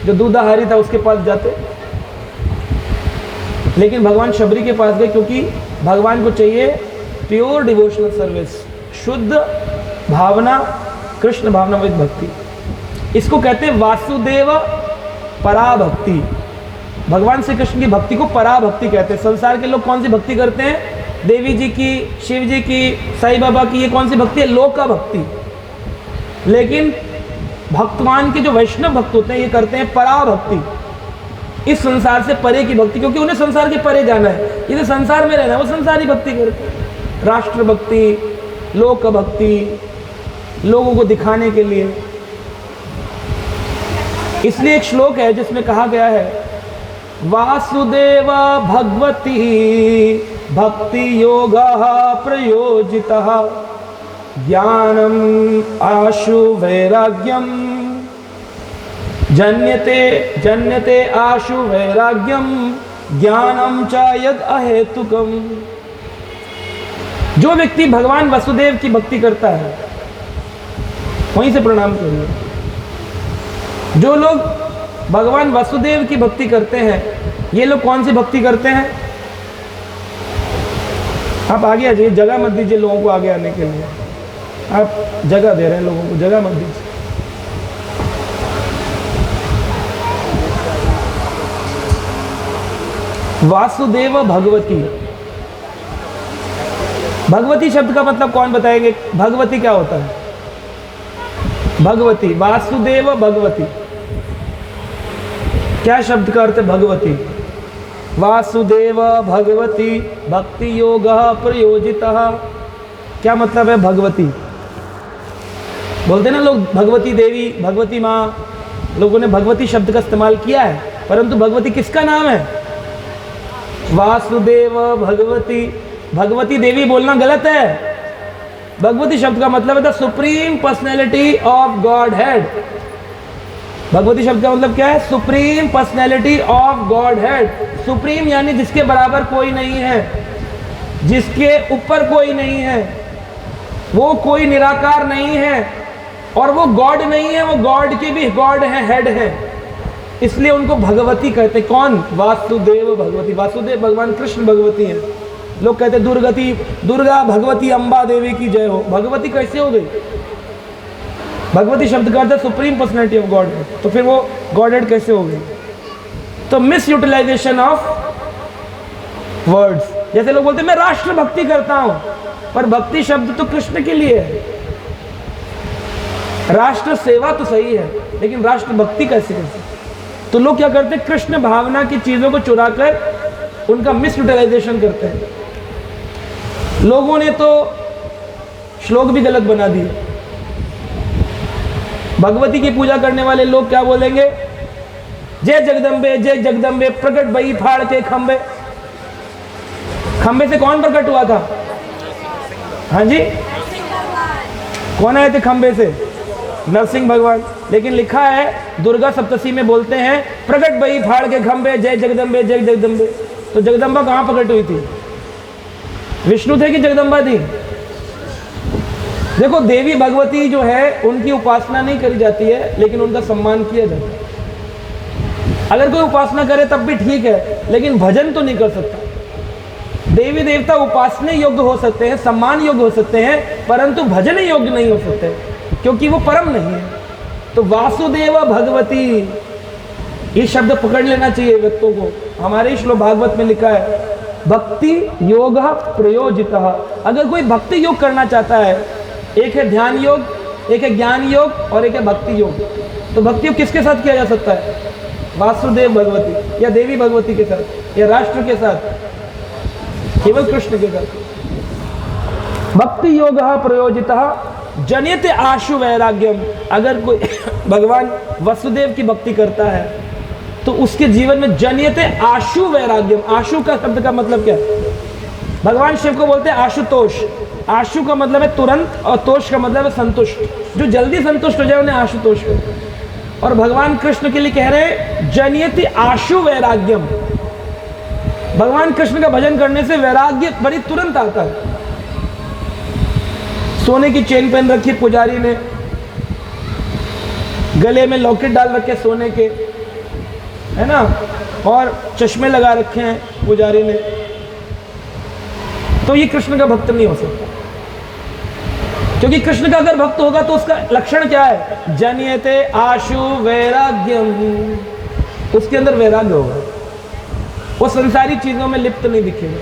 जो दूधाहारी था उसके पास जाते, लेकिन भगवान शबरी के पास गए क्योंकि भगवान को चाहिए प्योर डिवोशनल सर्विस, शुद्ध भावना, कृष्ण भावना विद भक्ति। इसको कहते हैं वासुदेव पराभक्ति। भगवान श्री कृष्ण की भक्ति को पराभक्ति कहते हैं। संसार के लोग कौन सी भक्ति करते हैं? देवी जी की, शिव जी की, साईं बाबा की, ये कौन सी भक्ति है? लोक का भक्ति। लेकिन भक्तवान के जो वैष्णव भक्त होते हैं ये करते हैं पराभक्ति, इस संसार से परे की भक्ति, क्योंकि उन्हें संसार के परे जाना है, इन्हें संसार में रहना है, वो संसारी भक्ति करते हैं। राष्ट्र भक्ति, लोक भक्ति, लोगों को दिखाने के लिए। इसलिए एक श्लोक है जिसमें कहा गया है वासुदेव भगवती भक्ति योगः प्रयोजितः ज्ञानम आशु वैराग्यम जन्यते जन्यते आशु वैराग्यम ज्ञानम च यद अहेतुकम। जो व्यक्ति भगवान वसुदेव की भक्ति करता है, वहीं से प्रणाम करिए। जो लोग भगवान वसुदेव की भक्ति करते हैं, ये लोग कौन सी भक्ति करते हैं? आप आगे आ जाइए, जगह मत दीजिए लोगों को आगे आने के लिए। आप जगह दे रहे हैं लोगों को, जगह मत दीजिए। वासुदेव भगवती। भगवती शब्द का मतलब कौन बताएंगे? भगवती क्या होता है? भगवती, वासुदेव भगवती, क्या शब्द का अर्थ है भगवती? वासुदेव भगवती भक्ति योग प्रयोजितः। क्या मतलब है भगवती? बोलते ना लोग भगवती देवी, भगवती माँ, लोगों ने भगवती शब्द का इस्तेमाल किया है, परंतु भगवती किसका नाम है? वासुदेव भगवती। भगवती देवी बोलना गलत है। भगवती शब्द का मतलब है the supreme personality of God head. Bhagwati शब्द का मतलब क्या है? Supreme personality of God head. Supreme यानी जिसके बराबर कोई नहीं है, जिसके ऊपर कोई नहीं है, वो कोई निराकार नहीं है, और वो गॉड नहीं है, वो गॉड के भी गॉड है, हेड है, इसलिए उनको भगवती कहते। कौन? वासुदेव भगवती। वासुदेव भगवान कृष्ण भगवती हैं। लोग कहते दुर्गति, दुर्गा भगवती अम्बा देवी की जय हो। भगवती कैसे हो गई? भगवती शब्द का अर्थ है supreme personality of God head, तो फिर वो गॉड हेड कैसे हो गई? तो मिस यूटिलाइजेशन ऑफ वर्ड्स। जैसे लोग बोलते हैं मैं राष्ट्र भक्ति करता हूं, पर भक्ति शब्द तो कृष्ण के लिए है। राष्ट्र सेवा तो सही है, लेकिन राष्ट्र भक्ति कैसे कर सकते? तो लोग क्या करते हैं? कृष्ण भावना की चीजों को चुराकर उनका मिस यूटिलाइजेशन करते हैं। लोगों ने तो श्लोक भी गलत बना दिए। भगवती की पूजा करने वाले लोग क्या बोलेंगे? जय जगदम्बे, जय जगदम्बे, प्रकट भई फाड़ के खंबे। खंबे से कौन प्रकट हुआ था? हाँ जी, कौन आए थे खंबे से? नरसिंह भगवान। लेकिन लिखा है दुर्गा सप्तशी में बोलते हैं प्रकट भई फाड़ के खंबे, जय जगदम्बे, जय जगदम्बे। तो जगदम्बा कहां प्रकट हुई थी? विष्णु थे कि जगदम्बा थी? देखो, देवी भगवती जो है उनकी उपासना नहीं करी जाती है, लेकिन उनका सम्मान किया जाता है। अगर कोई उपासना करे तब भी ठीक है, लेकिन भजन तो नहीं कर सकता। देवी देवता उपासने योग्य हो सकते हैं, सम्मान योग्य हो सकते हैं, परंतु भजन योग्य नहीं हो सकते, क्योंकि वो परम नहीं है। तो वासुदेव भगवती, ये शब्द पकड़ लेना चाहिए व्यक्तों को। हमारे श्लोक भागवत में लिखा है भक्ति योग प्रयोजितः। अगर कोई भक्ति योग करना चाहता है, एक है ध्यान योग, एक है ज्ञान योग और एक है भक्ति योग। तो भक्ति योग किसके साथ किया जा सकता है? वासुदेव भगवती या देवी भगवती के साथ, या राष्ट्र के साथ, केवल कृष्ण के साथ। भक्ति योग प्रयोजितः जनित आशु वैराग्यम। अगर कोई भगवान वसुदेव की भक्ति करता है तो उसके जीवन में जनित आशु वैराग्यम। आशु का शब्द का मतलब क्या है? भगवान शिव को बोलते हैं आशुतोष। आशु का मतलब है तुरंत, और तोष का मतलब है संतुष्ट। जो जल्दी संतुष्ट हो जाए उन्हें आशुतोष कहते। और भगवान कृष्ण के लिए कह रहे हैं जनियति आशु वैराग्यम। भगवान कृष्ण का भजन करने से वैराग्य बड़ी तुरंत आता है। सोने की चेन पहन रखी पुजारी ने, गले में लॉकेट डाल रखे सोने के, है ना, और चश्मे लगा रखे हैं पुजारी ने, तो ये कृष्ण का भक्त नहीं हो सकता। क्योंकि कृष्ण का अगर भक्त होगा तो उसका लक्षण क्या है? जनियते आशु वैराग्यम। उसके अंदर वैराग्य होगा, वो संसारी चीजों में लिप्त नहीं दिखेगा।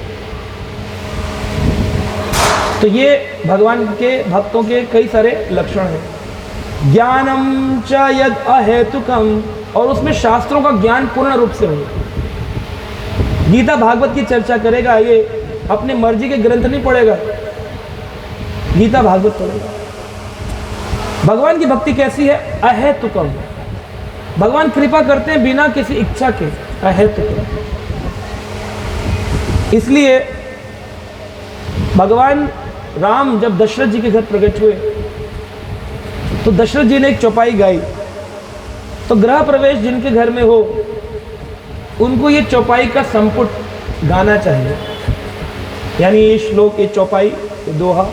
तो ये भगवान के भक्तों के कई सारे लक्षण हैं। ज्ञानम च यद अहेतुकम, और उसमें शास्त्रों का ज्ञान पूर्ण रूप से होगा। गीता भागवत की चर्चा करेगा, ये अपने मर्जी के ग्रंथ नहीं पढ़ेगा, गीता भागवत पढ़ेगा। भगवान की भक्ति कैसी है? अहेतुकम। भगवान कृपा करते हैं बिना किसी इच्छा के, अहेतुकम। इसलिए भगवान राम जब दशरथ जी के घर प्रकट हुए तो दशरथ जी ने एक चौपाई गाई। तो गृह प्रवेश जिनके घर में हो उनको ये चौपाई का संपुट गाना चाहिए, यानी ये श्लोक, ये चौपाई, ये दोहा।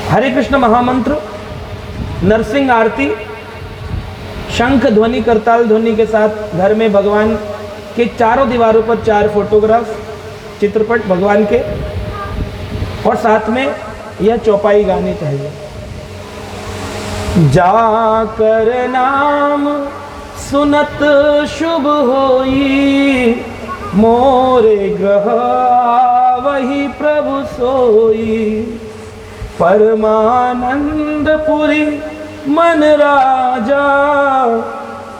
हरे कृष्ण महामंत्र, नरसिंह आरती, शंख ध्वनि, करताल ध्वनि के साथ घर में भगवान के चारों दीवारों पर 4 फोटोग्राफ, चित्रपट भगवान के, और साथ में यह चौपाई गानी चाहिए। जाकर नाम सुनत शुभ होई, मोरे ग्रह वही प्रभु सोई। परमानंद पुरी मन राजा,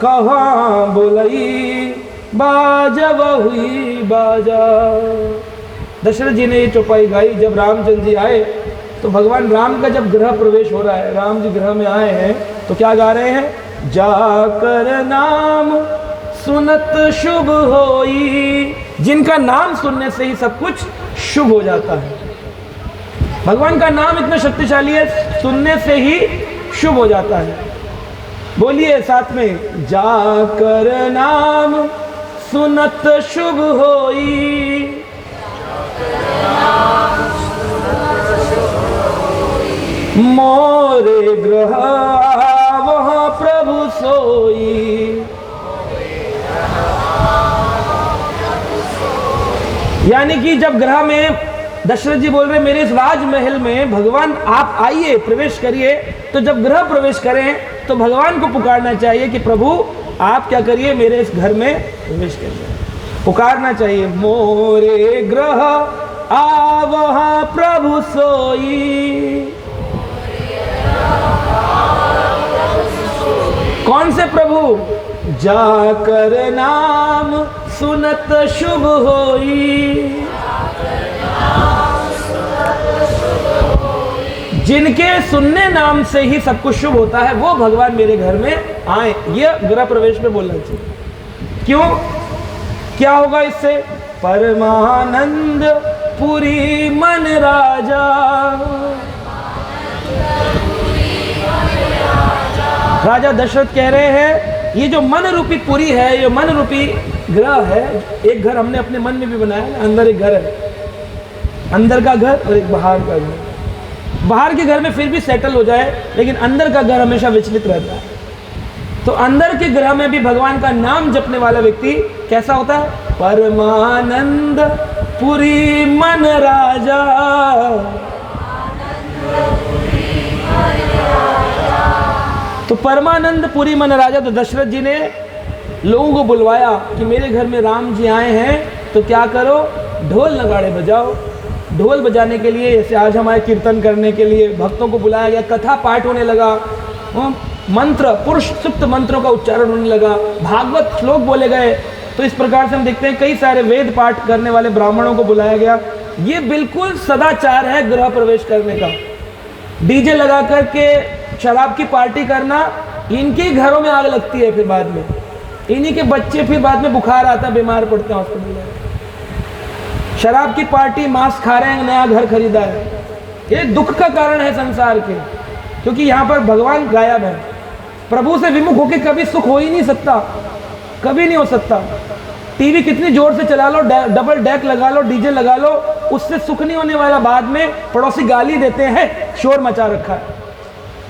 कहाँ बुलई बाजा हुई बाजा। दशरथ जी ने ये चौपाई गाई। जब रामचंद्र जी आए तो भगवान राम का जब गृह प्रवेश हो रहा है, राम जी गृह में आए हैं, तो क्या गा रहे हैं? जाकर नाम सुनत शुभ होई। जिनका नाम सुनने से ही सब कुछ शुभ हो जाता है। भगवान का नाम इतना शक्तिशाली है, सुनने से ही शुभ हो जाता है। बोलिए साथ में, जाकर नाम सुनत शुभ होई। मोरे ग्रह वहाँ प्रभु सोई। यानी कि जब ग्रह में दशरथ जी बोल रहे मेरे इस राजमहल में भगवान आप आइए, प्रवेश करिए, तो जब गृह प्रवेश करें तो भगवान को पुकारना चाहिए कि प्रभु आप क्या करिए, मेरे इस घर में प्रवेश करिए। पुकारना चाहिए, मोरे ग्रह आ वहाँ प्रभु सोई। कौन से प्रभु? जाकर नाम सुनत शुभ होई। जिनके सुनने नाम से ही सब कुछ शुभ होता है, वो भगवान मेरे घर में आए। ये गृह प्रवेश में बोलना चाहिए। क्यों? क्या होगा इससे? परमानंद पुरी मन राजा। राजा दशरथ कह रहे हैं ये जो मन रूपी पुरी है, ये मन रूपी ग्रह है। एक घर हमने अपने मन में भी बनाया ना, अंदर एक घर है, अंदर का घर और एक बाहर का घर। बाहर के घर में फिर भी सेटल हो जाए, लेकिन अंदर का घर हमेशा विचलित रहता है। तो अंदर के ग्रह में भी भगवान का नाम जपने वाला व्यक्ति कैसा होता है? परमानंद पुरी मन राजा। तो परमानंद पुरी मन राजा। तो दशरथ जी ने लोगों को बुलवाया कि मेरे घर में राम जी आए हैं, तो क्या करो, ढोल नगाड़े बजाओ। ढोल बजाने के लिए, जैसे आज हमारे कीर्तन करने के लिए भक्तों को बुलाया गया, कथा पाठ होने लगा, मंत्र, पुरुष सुप्त मंत्रों का उच्चारण होने लगा, भागवत श्लोक बोले गए। तो इस प्रकार से हम देखते हैं कई सारे वेद पाठ करने वाले ब्राह्मणों को बुलाया गया। ये बिल्कुल सदाचार है गृह प्रवेश करने का। डीजे लगा करके शराब की पार्टी करना, इनके घरों में आग लगती है, फिर बाद में इन्हीं के बच्चे फिर बाद में बुखार आता, बीमार पड़ते हैं हॉस्पिटल में। शराब की पार्टी, मांस खा रहे हैं, नया घर खरीदा है। ये दुख का कारण है संसार के, क्योंकि यहाँ पर भगवान गायब है। प्रभु से विमुख होकर कभी सुख हो ही नहीं सकता, कभी नहीं हो सकता। टीवी कितनी जोर से चला लो, डबल डेक लगा लो, डीजे लगा लो, उससे सुख नहीं होने वाला। बाद में पड़ोसी गाली देते हैं, शोर मचा रखा है।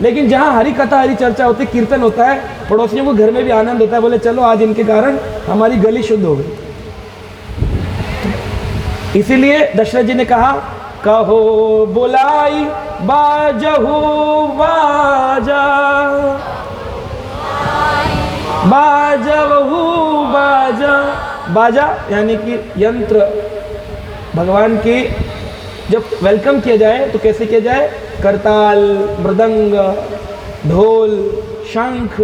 लेकिन जहाँ हरी कथा, हरी चर्चा होती, कीर्तन होता है, पड़ोसियों को घर में भी आनंद होता है। बोले चलो आज इनके कारण हमारी गली शुद्ध हो गई। इसीलिए दशरथ जी ने कहा, कहो बुलाई बाजहू बाजा, बाजहू बाजा। बाजा यानी कि यंत्र। भगवान की जब वेलकम किया जाए तो कैसे किया जाए? करताल, मृदंग, ढोल, शंख,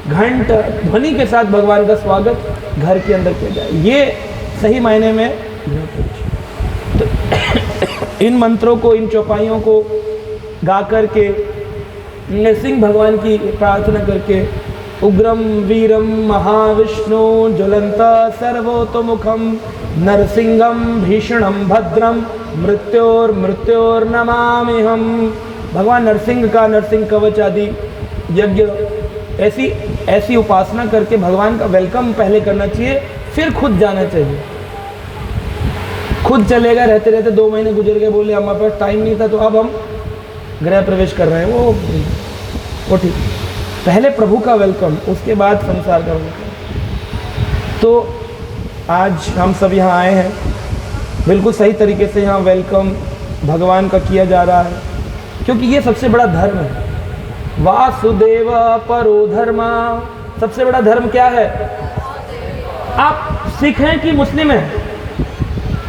घंट ध्वनि के साथ भगवान का स्वागत घर के अंदर किया जाए। ये सही मायने में। तो इन मंत्रों को, इन चौपाइयों को गा करके, नरसिंह भगवान की प्रार्थना करके, उग्रम वीरम महाविष्णु ज्वलंत सर्वतोमुखम नरसिंहम भीषणम भद्रम मृत्योर नमामि हम। भगवान नरसिंह का नरसिंह कवच आदि यज्ञ, ऐसी उपासना करके भगवान का वेलकम पहले करना चाहिए, फिर खुद जाना चाहिए। खुद चलेगा, रहते रहते 2 महीने गुजर गए, बोले हमारे पास टाइम नहीं था, तो अब हम गृह प्रवेश कर रहे हैं। वो ठीक, पहले प्रभु का वेलकम, उसके बाद संसार का वेलकम। तो आज हम सब यहाँ आए हैं, बिल्कुल सही तरीके से यहाँ वेलकम भगवान का किया जा रहा है, क्योंकि ये सबसे बड़ा धर्म है। वासुदेव परो धर्मा सबसे बड़ा धर्म क्या है? आप सिख हैं कि मुस्लिम हैं?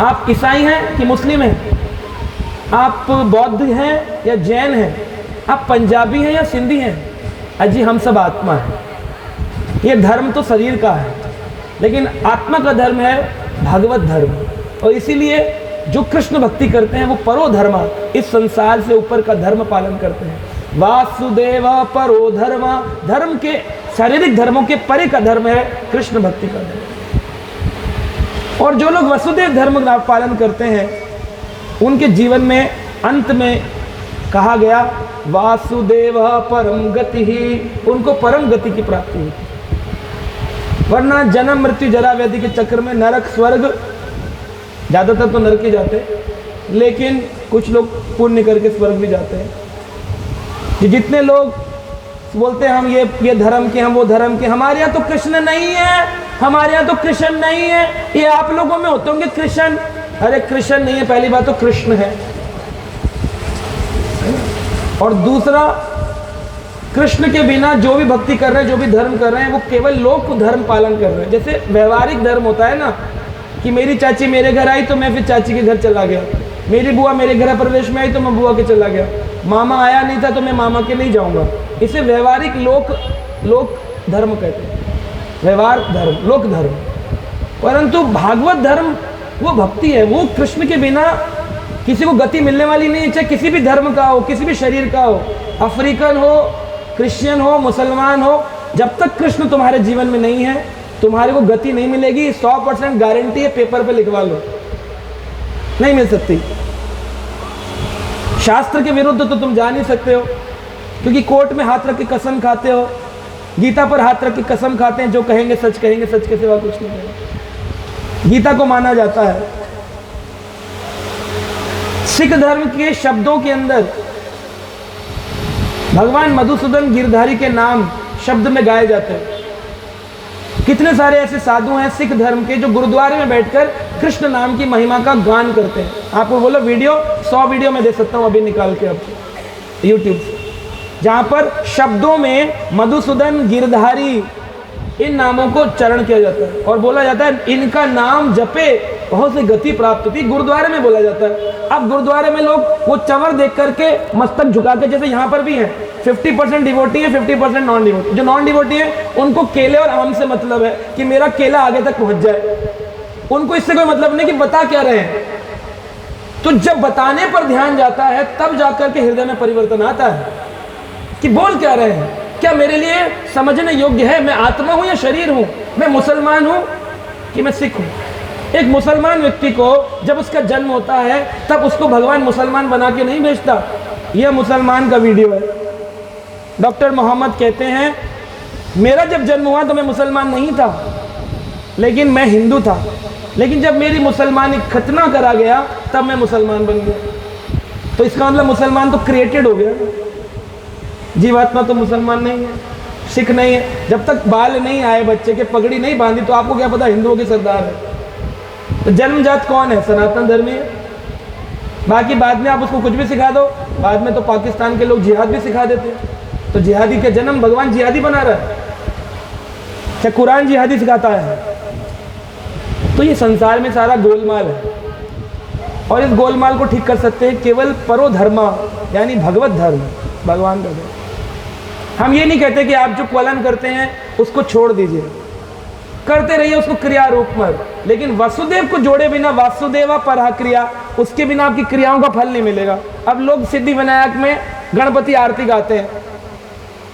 आप ईसाई हैं कि मुस्लिम हैं? आप बौद्ध हैं या जैन हैं? आप पंजाबी हैं या सिंधी हैं? अजी हम सब आत्मा हैं। ये धर्म तो शरीर का है, लेकिन आत्मा का धर्म है भागवत धर्म। और इसीलिए जो कृष्ण भक्ति करते हैं वो परो धर्मा, इस संसार से ऊपर का धर्म पालन करते हैं। वासुदेव परो धर्मा, धर्म के शारीरिक धर्मों के परे का धर्म है कृष्ण भक्ति का धर्म। और जो लोग वसुदेव धर्म का पालन करते हैं उनके जीवन में अंत में कहा गया वासुदेव परम गति ही, उनको परम गति की प्राप्ति होती है। वरना जन्म मृत्यु जरा व्याधि के चक्कर में नरक स्वर्ग, ज़्यादातर तो नरक ही जाते हैं, लेकिन कुछ लोग पुण्य करके स्वर्ग भी जाते हैं। जितने लोग बोलते हैं हम ये धर्म के, हम वो धर्म के, हमारे यहाँ तो कृष्ण नहीं है, हमारे यहाँ तो कृष्ण नहीं है, ये आप लोगों में होते होंगे कृष्ण। अरे कृष्ण नहीं है, पहली बात तो कृष्ण है, और दूसरा कृष्ण के बिना जो भी भक्ति कर रहे हैं, जो भी धर्म कर रहे हैं, वो केवल लोक धर्म पालन कर रहे हैं। जैसे व्यवहारिक धर्म होता है ना, कि मेरी चाची मेरे घर आई तो मैं फिर चाची के घर चला गया, मेरी बुआ मेरे घर प्रवेश में आई तो मैं बुआ के चला गया, मामा आया नहीं था तो मैं मामा के नहीं जाऊंगा। इसे व्यवहारिक लोक धर्म कहते हैं, व्यवहार धर्म, लोक धर्म। परंतु भागवत धर्म वो भक्ति है, वो कृष्ण के बिना किसी को गति मिलने वाली नहीं है। चाहे किसी भी धर्म का हो, किसी भी शरीर का हो, अफ्रीकन हो, क्रिश्चियन हो, मुसलमान हो, जब तक कृष्ण तुम्हारे जीवन में नहीं है तुम्हारे को गति नहीं मिलेगी। 100% गारंटी है, पेपर पे लिखवा लो, नहीं मिल सकती। शास्त्र के विरुद्ध तो तुम जा नहीं सकते हो, क्योंकि कोर्ट में हाथ रख के कसम खाते हो, गीता पर हाथ रख के कसम खाते हैं, जो कहेंगे सच कहेंगे, सच के सिवा कुछ नहीं कहेंगे। गीता को माना जाता है। सिख धर्म के शब्दों के अंदर भगवान मधुसूदन गिरधारी के नाम शब्द में गाए जाते हैं। कितने सारे ऐसे साधु हैं सिख धर्म के जो गुरुद्वारे में बैठकर कृष्ण नाम की महिमा का गान करते हैं। आपको बोलो वीडियो 100 वीडियो में दे सकता हूं अभी निकाल के आपको यूट्यूब से, जहां पर शब्दों में मधुसूदन गिरधारी इन नामों को चरण किया जाता है और बोला जाता है इनका नाम जपे बहुत सी गति प्राप्त होती है। गुरुद्वारे में बोला जाता है। अब गुरुद्वारे में लोग वो चंवर देख करके मस्तक झुका के, जैसे यहाँ पर भी है 50% डिवोटी है, 50% नॉन डिवोटी। जो नॉन डिवोटी है उनको केले और आम से मतलब है कि मेरा केला आगे तक पहुंच जाए, उनको इससे कोई मतलब नहीं कि बता क्या रहे हैं। तो जब बताने पर ध्यान जाता है तब जाकर के हृदय में परिवर्तन आता है कि बोल क्या रहे हैं, क्या मेरे लिए समझने योग्य है, मैं आत्मा हूं या शरीर हूं, मैं मुसलमान हूं कि मैं सिख हूं। एक मुसलमान व्यक्ति को जब उसका जन्म होता है तब उसको भगवान मुसलमान बना के नहीं भेजता। यह मुसलमान का वीडियो है। डॉक्टर मोहम्मद कहते हैं मेरा जब जन्म हुआ तो मैं मुसलमान नहीं था, लेकिन मैं हिंदू था, लेकिन जब मेरी मुसलमानी खतना करा गया तब मैं मुसलमान बन गया। तो इसका मतलब मुसलमान तो क्रिएटेड हो गया, जीवात्मा तो मुसलमान नहीं है, सिख नहीं है। जब तक बाल नहीं आए, बच्चे के पगड़ी नहीं बांधी, तो आपको क्या पता हिंदुओं के सरदार है। तो जन्मजात कौन है? सनातन धर्मी है। बाकी बाद में आप उसको कुछ भी सिखा दो, बाद में तो पाकिस्तान के लोग जिहाद भी सिखा देते हैं। तो जिहादी का जन्म भगवान जिहादी बना रहा है, क्या कुरान जिहादी सिखाता है? तो ये संसार में सारा गोलमाल है, और इस गोलमाल को ठीक कर सकते हैं केवल परो धर्मा, यानी भगवत धर्म, भगवान का धर्म। हम ये नहीं कहते कि आप जो पालन करते हैं उसको छोड़ दीजिए, करते रहिए उसको क्रिया रूप में, लेकिन वसुदेव को जोड़े बिना, वासुदेवा परा क्रिया, उसके बिना आपकी क्रियाओं का फल नहीं मिलेगा। अब लोग सिद्धि विनायक में गणपति आरती गाते हैं,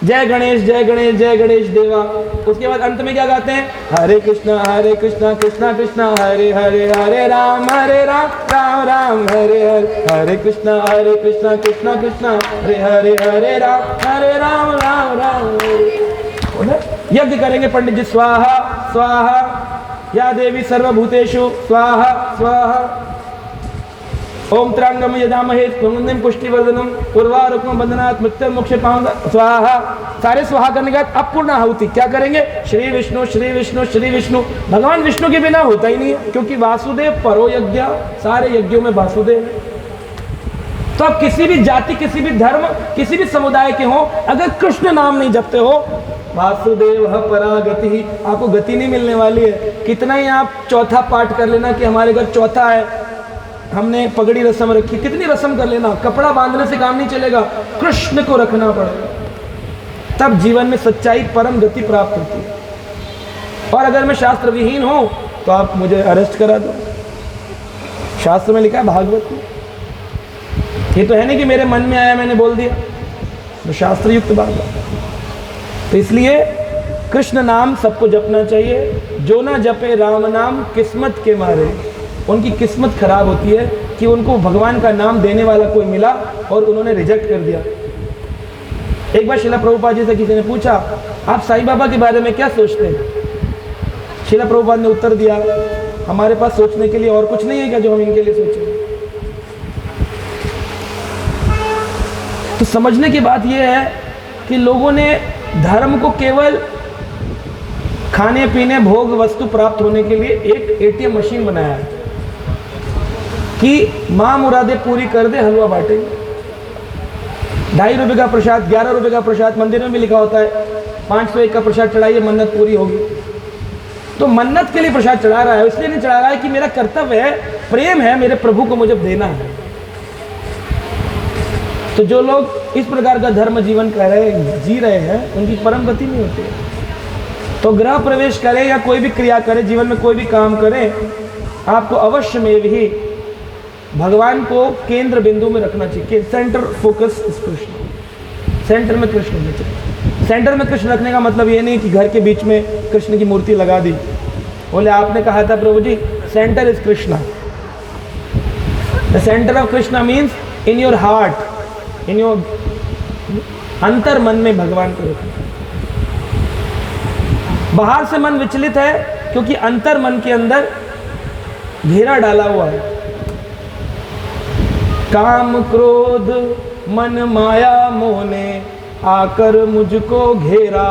जय गणेश जय गणेश जय गणेश देवा, उसके बाद अंत में क्या गाते हैं? हरे कृष्णा कृष्णा कृष्णा हरे हरे, हरे राम राम राम हरे हरे, हरे कृष्णा कृष्णा कृष्णा हरे हरे, हरे राम राम हरे। यज्ञ करेंगे पंडित जी, स्वाहा स्वाहा या देवी सर्वभूतेषु स्वाहा स्वाहा, ओम त्रांगम यजामहे सुगंधिम पुष्टिवर्धनम उर्वारुकम बंधनात् मृत्युर्मोक्ष पावक स्वाहा। सारे स्वाहा करने के बाद अब पूर्ण आहुति क्या करेंगे? श्री विष्णु श्री विष्णु श्री विष्णु। भगवान विष्णु के बिना होता ही नहीं है, क्योंकि वासुदेव परो यज्ञ, सारे यज्ञों में वासुदेव है। तो आप किसी भी जाति, किसी भी धर्म, किसी भी समुदाय के हो, अगर कृष्ण नाम नहीं जपते हो वासुदेव परा गति, आपको गति नहीं मिलने वाली है। कितना ही आप चौथा पाठ कर लेना कि हमारे घर चौथा है, हमने पगड़ी रस्म रखी, कितनी रस्म कर लेना, कपड़ा बांधने से काम नहीं चलेगा, कृष्ण को रखना पड़ेगा, तब जीवन में सच्चाई परम गति प्राप्त होती है। और अगर मैं शास्त्र विहीन हूं तो आप मुझे अरेस्ट करा दो, शास्त्र में लिखा है भागवत में। ये तो है नहीं कि मेरे मन में आया मैंने बोल दिया, तो शास्त्र युक्त बात है। तो इसलिए कृष्ण नाम सबको जपना चाहिए। जो ना जपे राम नाम किस्मत के मारे, उनकी किस्मत खराब होती है कि उनको भगवान का नाम देने वाला कोई मिला और उन्होंने रिजेक्ट कर दिया। एक बार शिला प्रभुपाद जी से किसी ने पूछा, आप साईं बाबा के बारे में क्या सोचते हैं? शिला प्रभुपाद ने उत्तर दिया, हमारे पास सोचने के लिए और कुछ नहीं है क्या जो हम इनके लिए सोचें? तो समझने की बात यह है कि लोगों ने धर्म को केवल खाने पीने भोग वस्तु प्राप्त होने के लिए एक एटीएम मशीन बनाया है कि मां मुरादे पूरी कर दे, हलवा बांटे। 2.5 रुपये का प्रसाद, 11 रुपये का प्रसाद, मंदिर में भी लिखा होता है 501 का प्रसाद चढ़ाइए मन्नत पूरी होगी। तो मन्नत के लिए प्रसाद चढ़ा रहा है, इसलिए नहीं चढ़ा रहा है कि मेरा कर्तव्य है, प्रेम है, मेरे प्रभु को मुझे देना है। तो जो लोग इस प्रकार का धर्म जीवन जी रहे हैं, उनकी परम गति नहीं होती है। तो गृह प्रवेश करें या कोई भी क्रिया करें, जीवन में कोई भी काम करें, आपको अवश्य में भी भगवान को केंद्र बिंदु में रखना चाहिए। सेंटर फोकस इस कृष्ण, सेंटर में कृष्ण होना चाहिए। सेंटर में कृष्ण रखने का मतलब ये नहीं कि घर के बीच में कृष्ण की मूर्ति लगा दी। बोले आपने कहा था प्रभु जी center is Krishna. The center of Krishna means in your heart, in your अंतर मन में भगवान को रखना। बाहर से मन विचलित है क्योंकि अंतर मन के अंदर घेरा डाला हुआ है। काम क्रोध मन माया मोह ने आकर मुझको घेरा।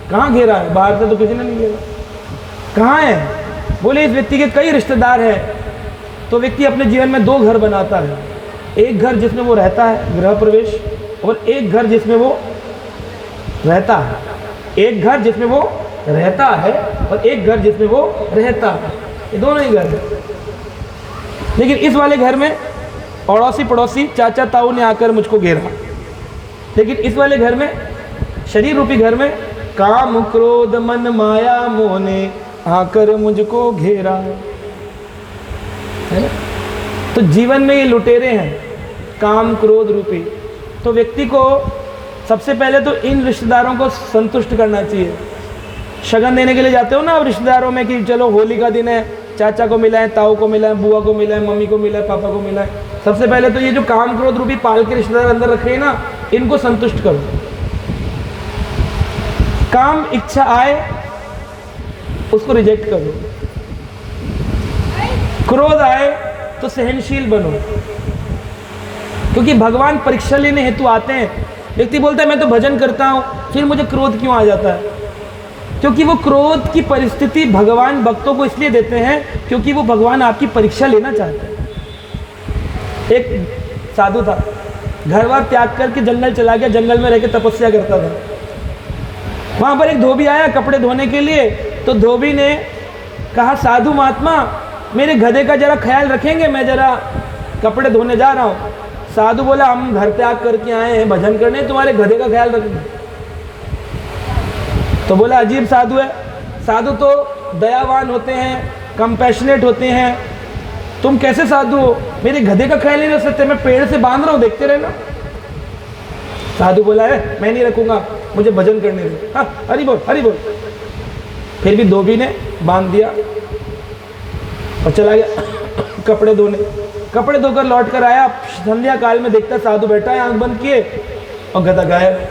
कहाँ घेरा है? बाहर से तो किसी ने नहीं घेरा। कहाँ है? बोले इस व्यक्ति के कई रिश्तेदार हैं। तो व्यक्ति अपने जीवन में 2 घर बनाता है, एक घर जिसमें वो रहता है गृह प्रवेश, और एक घर जिसमें वो रहता है। एक घर जिसमें वो रहता है और एक घर जिसमें वो रहता है, ये दोनों ही घर है। लेकिन इस वाले घर में अड़ोसी पड़ोसी चाचा ताऊ ने आकर मुझको घेरा, लेकिन इस वाले घर में, शरीर रूपी घर में, काम क्रोध मन माया मोह ने आकर मुझको घेरा है ना। तो जीवन में ये लुटेरे हैं काम क्रोध रूपी। तो व्यक्ति को सबसे पहले तो इन रिश्तेदारों को संतुष्ट करना चाहिए। शगन देने के लिए जाते हो ना आप रिश्तेदारों में कि चलो होली का दिन है, चाचा को मिलाएं, ताऊ को मिलाएं, बुआ को मिलाएं, मम्मी को मिलाएं, पापा को मिलाएं। सबसे पहले तो ये जो काम क्रोध रूपी पाल के रिश्तेदार अंदर रखे हैं ना, इनको संतुष्ट करो। काम इच्छा आए उसको रिजेक्ट करो, क्रोध आए तो सहनशील बनो, क्योंकि भगवान परीक्षा लेने हेतु आते हैं। व्यक्ति बोलता है मैं तो भजन करता हूं, फिर मुझे क्रोध क्यों आ जाता है? क्योंकि वो क्रोध की परिस्थिति भगवान भक्तों को इसलिए देते हैं क्योंकि वो भगवान आपकी परीक्षा लेना चाहते हैं। एक साधु था, घर बार त्याग करके जंगल चला गया, जंगल में रह के तपस्या करता था। वहां पर एक धोबी आया कपड़े धोने के लिए, तो धोबी ने कहा साधु महात्मा मेरे गधे का जरा ख्याल रखेंगे, मैं जरा कपड़े धोने जा रहा हूँ। साधु बोला हम घर त्याग करके आए हैं भजन करने, तुम्हारे गधे का ख्याल रखेंगे। तो बोला अजीब साधु है, साधु तो दयावान होते हैं, कंपैशनेट होते हैं, तुम कैसे साधु हो? मेरे गधे का ख्याल नहीं रख सकते? मैं पेड़ से बांध रहा हूँ, देखते रहना। साधु बोला है मैं नहीं रखूंगा, मुझे भजन करने दो। हाँ हरि बोल हरि बोल। फिर भी धोबी ने बांध दिया और चला गया कपड़े धोने। कपड़े धोकर लौट कर आया, संध्या काल में देखता साधु बैठा है आंख बंद किए और गधा गायब।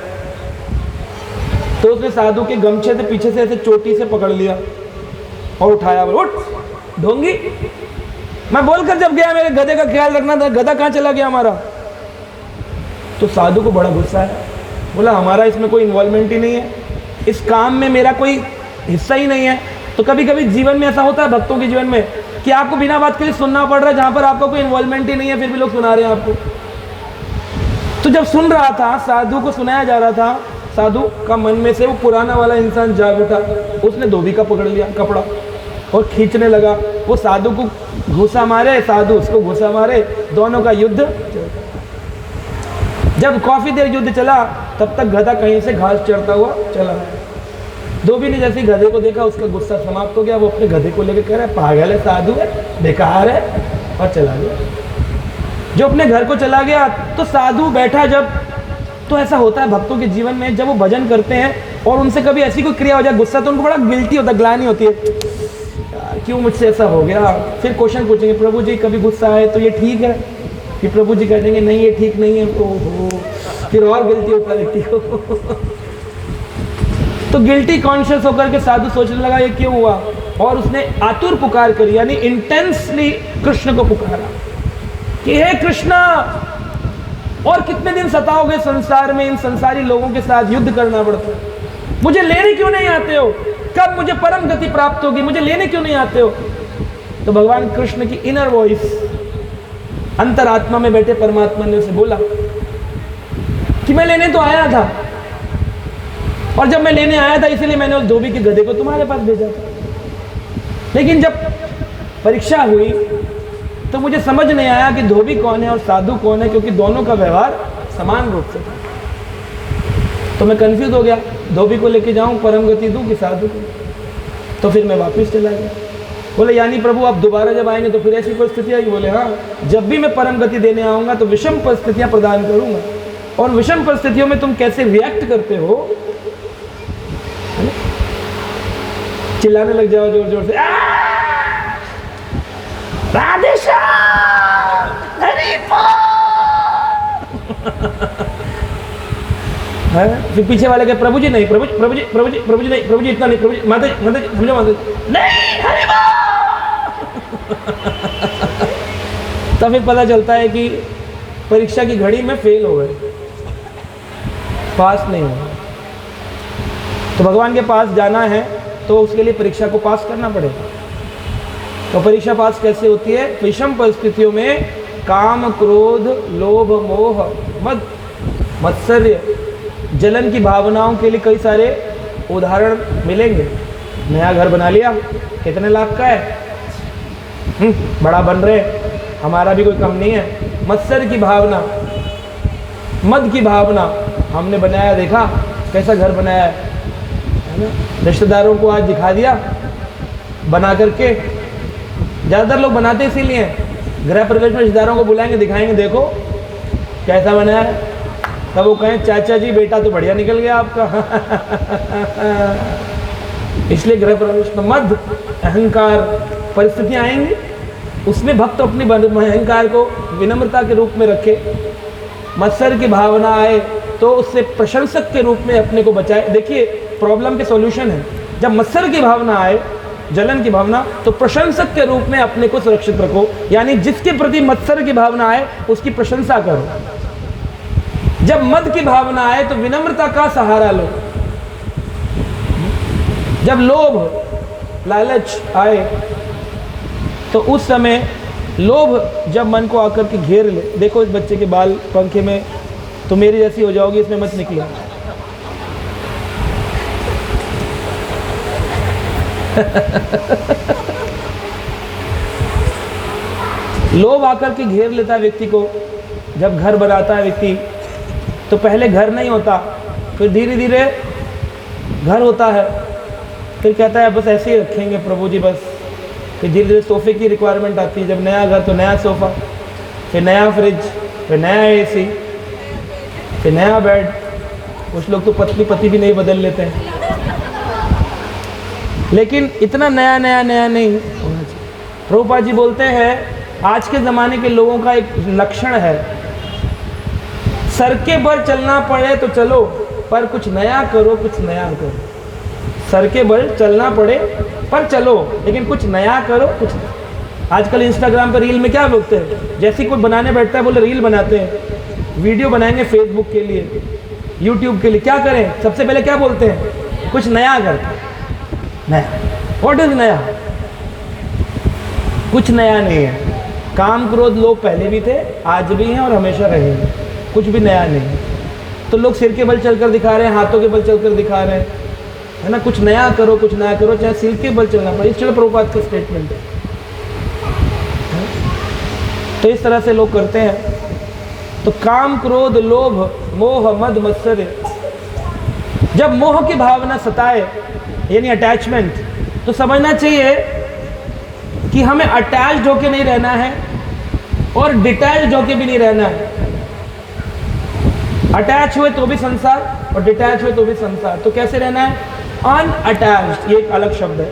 तो उसने साधु के गमछे से पीछे से ऐसे चोटी से पकड़ लिया और उठाया, उठ ढोंगी, मैं बोलकर जब गया मेरे गधे का ख्याल रखना था, गधा कहाँ चला गया हमारा? तो साधु को बड़ा गुस्सा है, बोला हमारा इसमें कोई इन्वॉल्वमेंट ही नहीं है, इस काम में मेरा कोई हिस्सा ही नहीं है। तो कभी कभी जीवन में ऐसा होता है भक्तों के जीवन में कि आपको बिना बात के लिए सुनना पड़ रहा है जहां पर आपका कोई इन्वॉल्वमेंट ही नहीं है, फिर भी लोग सुना रहे हैं आपको। तो जब सुन रहा था, साधु को सुनाया जा रहा था, साधु का मन में से वो पुराना वाला इंसान जाग उठा, उसने धोबी का पकड़ लिया कपड़ा और खींचने लगा। वो साधु को घुसा मारे, साधु उसको घुसा मारे, दोनों का युद्ध। जब काफी देर युद्ध चला तब तक गधा कहीं से घास चढ़ता हुआ चला। धोबी ने जैसे गधे को देखा उसका गुस्सा समाप्त हो गया। वो अपने गधे को लेकर कह रहा है पागल है, साधु है, बेकार है, और चला गया। जो अपने घर को चला गया तो साधु बैठा जब, तो ऐसा होता है भक्तों के जीवन में, जब वो भजन करते हैं और उनसे कभी ऐसी कोई क्रिया हो जाए, गुस्सा, तो उनको बड़ा गिल्टी होता है, ग्लानि होती है, यार क्यों मुझसे ऐसा हो गया। फिर क्वेश्चन पूछेंगे, प्रभु जी कभी गुस्सा आए तो ये ठीक है? फिर प्रभु जी कह देंगे नहीं ये ठीक नहीं है, तो फिर और गिल्टी होता है व्यक्ति को। तो गिल्टी कॉन्शियस होकर के साधु सोचने लगा ये क्यों हुआ, और उसने आतुर पुकार करी, यानी इंटेंसली कृष्ण को पुकारा कि हे कृष्णा, और कितने दिन सताओगे संसार में, इन संसारी लोगों के साथ युद्ध करना पड़ता है, मुझे लेने क्यों नहीं आते हो, कब मुझे परम गति प्राप्त होगी, मुझे लेने क्यों नहीं आते हो। तो भगवान कृष्ण की इनर वॉइस, अंतरात्मा में बैठे परमात्मा ने उसे बोला कि मैं लेने तो आया था, और जब मैं लेने आया था इसलिए मैंने उस धोबी के गधे को तुम्हारे पास भेजा था, लेकिन जब परीक्षा हुई तो मुझे समझ नहीं आया कि धोबी कौन है और साधु कौन है, क्योंकि दोनों का व्यवहार समान रूप से था। तो मैं कंफ्यूज हो गया, धोबी को लेके जाऊं, परम गति दूं कि साधु को। तो फिर मैं वापस चला गया। बोले यानी प्रभु आप दोबारा जब आएंगे तो फिर ऐसी परिस्थिति आएगी? बोले हाँ, जब भी मैं परम गति देने आऊंगा तो विषम परिस्थितियां प्रदान करूंगा, और विषम परिस्थितियों में तुम कैसे रिएक्ट करते हो, चिल्लाने लग जाओ जोर जोर से, राधेश्याम हरि फिर पीछे वाले के प्रभु जी नहीं, प्रभु जी प्रभु जी प्रभु जी प्रभु जी नहीं, प्रभु जी इतना नहीं, प्रभु जी माता जी माता जी समझो, माता जी नहीं, हरि तब फिर पता चलता है कि परीक्षा की घड़ी में फेल हो गए, पास नहीं हुआ। तो भगवान के पास जाना है तो उसके लिए परीक्षा को पास करना पड़ेगा। तो परीक्षा पास कैसे होती है? विषम परिस्थितियों में काम, क्रोध, लोभ, मोह, मद, मत्सर्य, जलन की भावनाओं के लिए कई सारे उदाहरण मिलेंगे। नया घर बना लिया, कितने लाख का है, बड़ा बन रहे, हमारा भी कोई कम नहीं है। मत्सर्य की भावना, मद की भावना, हमने बनाया, देखा कैसा घर बनाया है ना, रिश्तेदारों को आज दिखा दिया बना करके। ज़्यादातर लोग बनाते इसीलिए हैं, गृह प्रवेश में रिश्तेदारों को बुलाएंगे, दिखाएंगे देखो कैसा बनाया है, तब वो कहें चाचा जी बेटा तो बढ़िया निकल गया आपका। इसलिए गृह प्रवेश में मद, अहंकार परिस्थितियाँ आएंगी, उसमें भक्त अपनी अहंकार को विनम्रता के रूप में रखे। मत्सर की भावना आए तो उससे प्रशंसक के रूप में अपने को बचाए। देखिए प्रॉब्लम के सॉल्यूशन है, जब मत्सर की भावना आए, जलन की भावना, तो प्रशंसक के रूप में अपने को सुरक्षित रखो, यानी जिसके प्रति मत्सर की भावना आए उसकी प्रशंसा करो। जब मद की भावना आए तो विनम्रता का सहारा लो। जब लोभ, लालच आए तो उस समय लोभ जब मन को आकर के घेर ले, देखो इस बच्चे के बाल पंखे में, तो मेरी जैसी हो जाओगी, इसमें मत निकले। लोभ आकर के घेर लेता है व्यक्ति को। जब घर बनाता है व्यक्ति तो पहले घर नहीं होता, फिर धीरे धीरे घर होता है, फिर कहता है बस ऐसे ही रखेंगे प्रभु जी बस। फिर धीरे धीरे सोफे की रिक्वायरमेंट आती है, जब नया घर तो नया सोफ़ा, फिर नया फ्रिज, फिर नया एसी, फिर नया बेड। कुछ लोग तो पत्नी पति भी नहीं बदल लेते हैं, लेकिन इतना नया नया नया नहीं होना चाहिए। प्रभुपाद जी बोलते हैं आज के ज़माने के लोगों का एक लक्षण है, सड़के पर चलना पड़े तो चलो, पर कुछ नया करो, कुछ नया करो। सड़के पर चलना पड़े पर चलो, लेकिन कुछ नया करो, कुछ। आजकल इंस्टाग्राम पर रील में क्या बोलते हैं, जैसे कोई बनाने बैठता है बोले रील बनाते हैं, वीडियो बनाएंगे फेसबुक के लिए, यूट्यूब के लिए, क्या करें सबसे पहले क्या बोलते हैं, कुछ नया करते हैं। नया, व्हाट इज नया? कुछ नया नहीं है। काम, क्रोध, लोभ पहले भी थे, आज भी हैं और हमेशा रहेंगे, कुछ भी नया नहीं। तो लोग सिर के बल चलकर दिखा रहे हैं, हाथों के बल चलकर दिखा रहे हैं, है ना, कुछ नया करो, कुछ नया करो, चाहे सिर के बल चलना पड़े। चलो प्रभुपाद का स्टेटमेंट है। तो इस तरह से लोग करते हैं। तो काम, क्रोध, लोभ, मोह, मद, मत्सर, जब मोह की भावना सताए यानी अटैचमेंट, तो समझना चाहिए कि हमें अटैच्ड होके नहीं रहना है और डिटैच्ड होके भी नहीं रहना है। अटैच हुए तो भी संसार और डिटैच हुए तो भी संसार। तो कैसे रहना है? अनअटैच्ड, ये एक अलग शब्द है।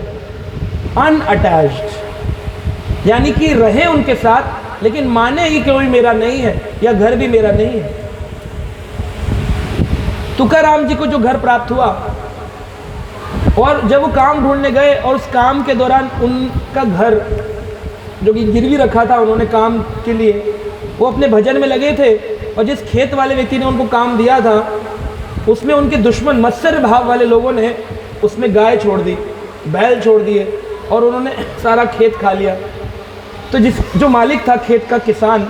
अनअटैच्ड यानी कि रहे उनके साथ लेकिन माने ही कोई मेरा नहीं है या घर भी मेरा नहीं है। तुकाराम जी को जो घर प्राप्त हुआ और जब वो काम ढूंढने गए और उस काम के दौरान उनका घर जो कि गिरवी रखा था उन्होंने काम के लिए, वो अपने भजन में लगे थे और जिस खेत वाले व्यक्ति ने उनको काम दिया था उसमें उनके दुश्मन मत्सर भाव वाले लोगों ने उसमें गाय छोड़ दी, बैल छोड़ दिए और उन्होंने सारा खेत खा लिया। तो जो मालिक था खेत का, किसान,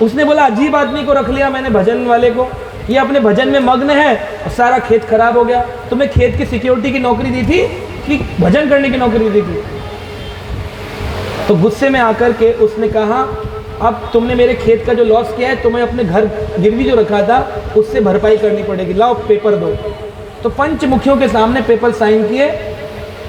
उसने बोला अजीब आदमी को रख लिया मैंने भजन वाले को, ये अपने भजन में मग्न है और सारा खेत खराब हो गया। तुम्हें खेत की सिक्योरिटी की नौकरी दी थी कि भजन करने की नौकरी दी थी? तो गुस्से में आकर के उसने कहा अब तुमने मेरे खेत का जो लॉस किया है तुम्हें अपने घर गिरवी जो रखा था उससे भरपाई करनी पड़ेगी, लाओ पेपर दो। तो पंचमुखियों के सामने पेपर साइन किए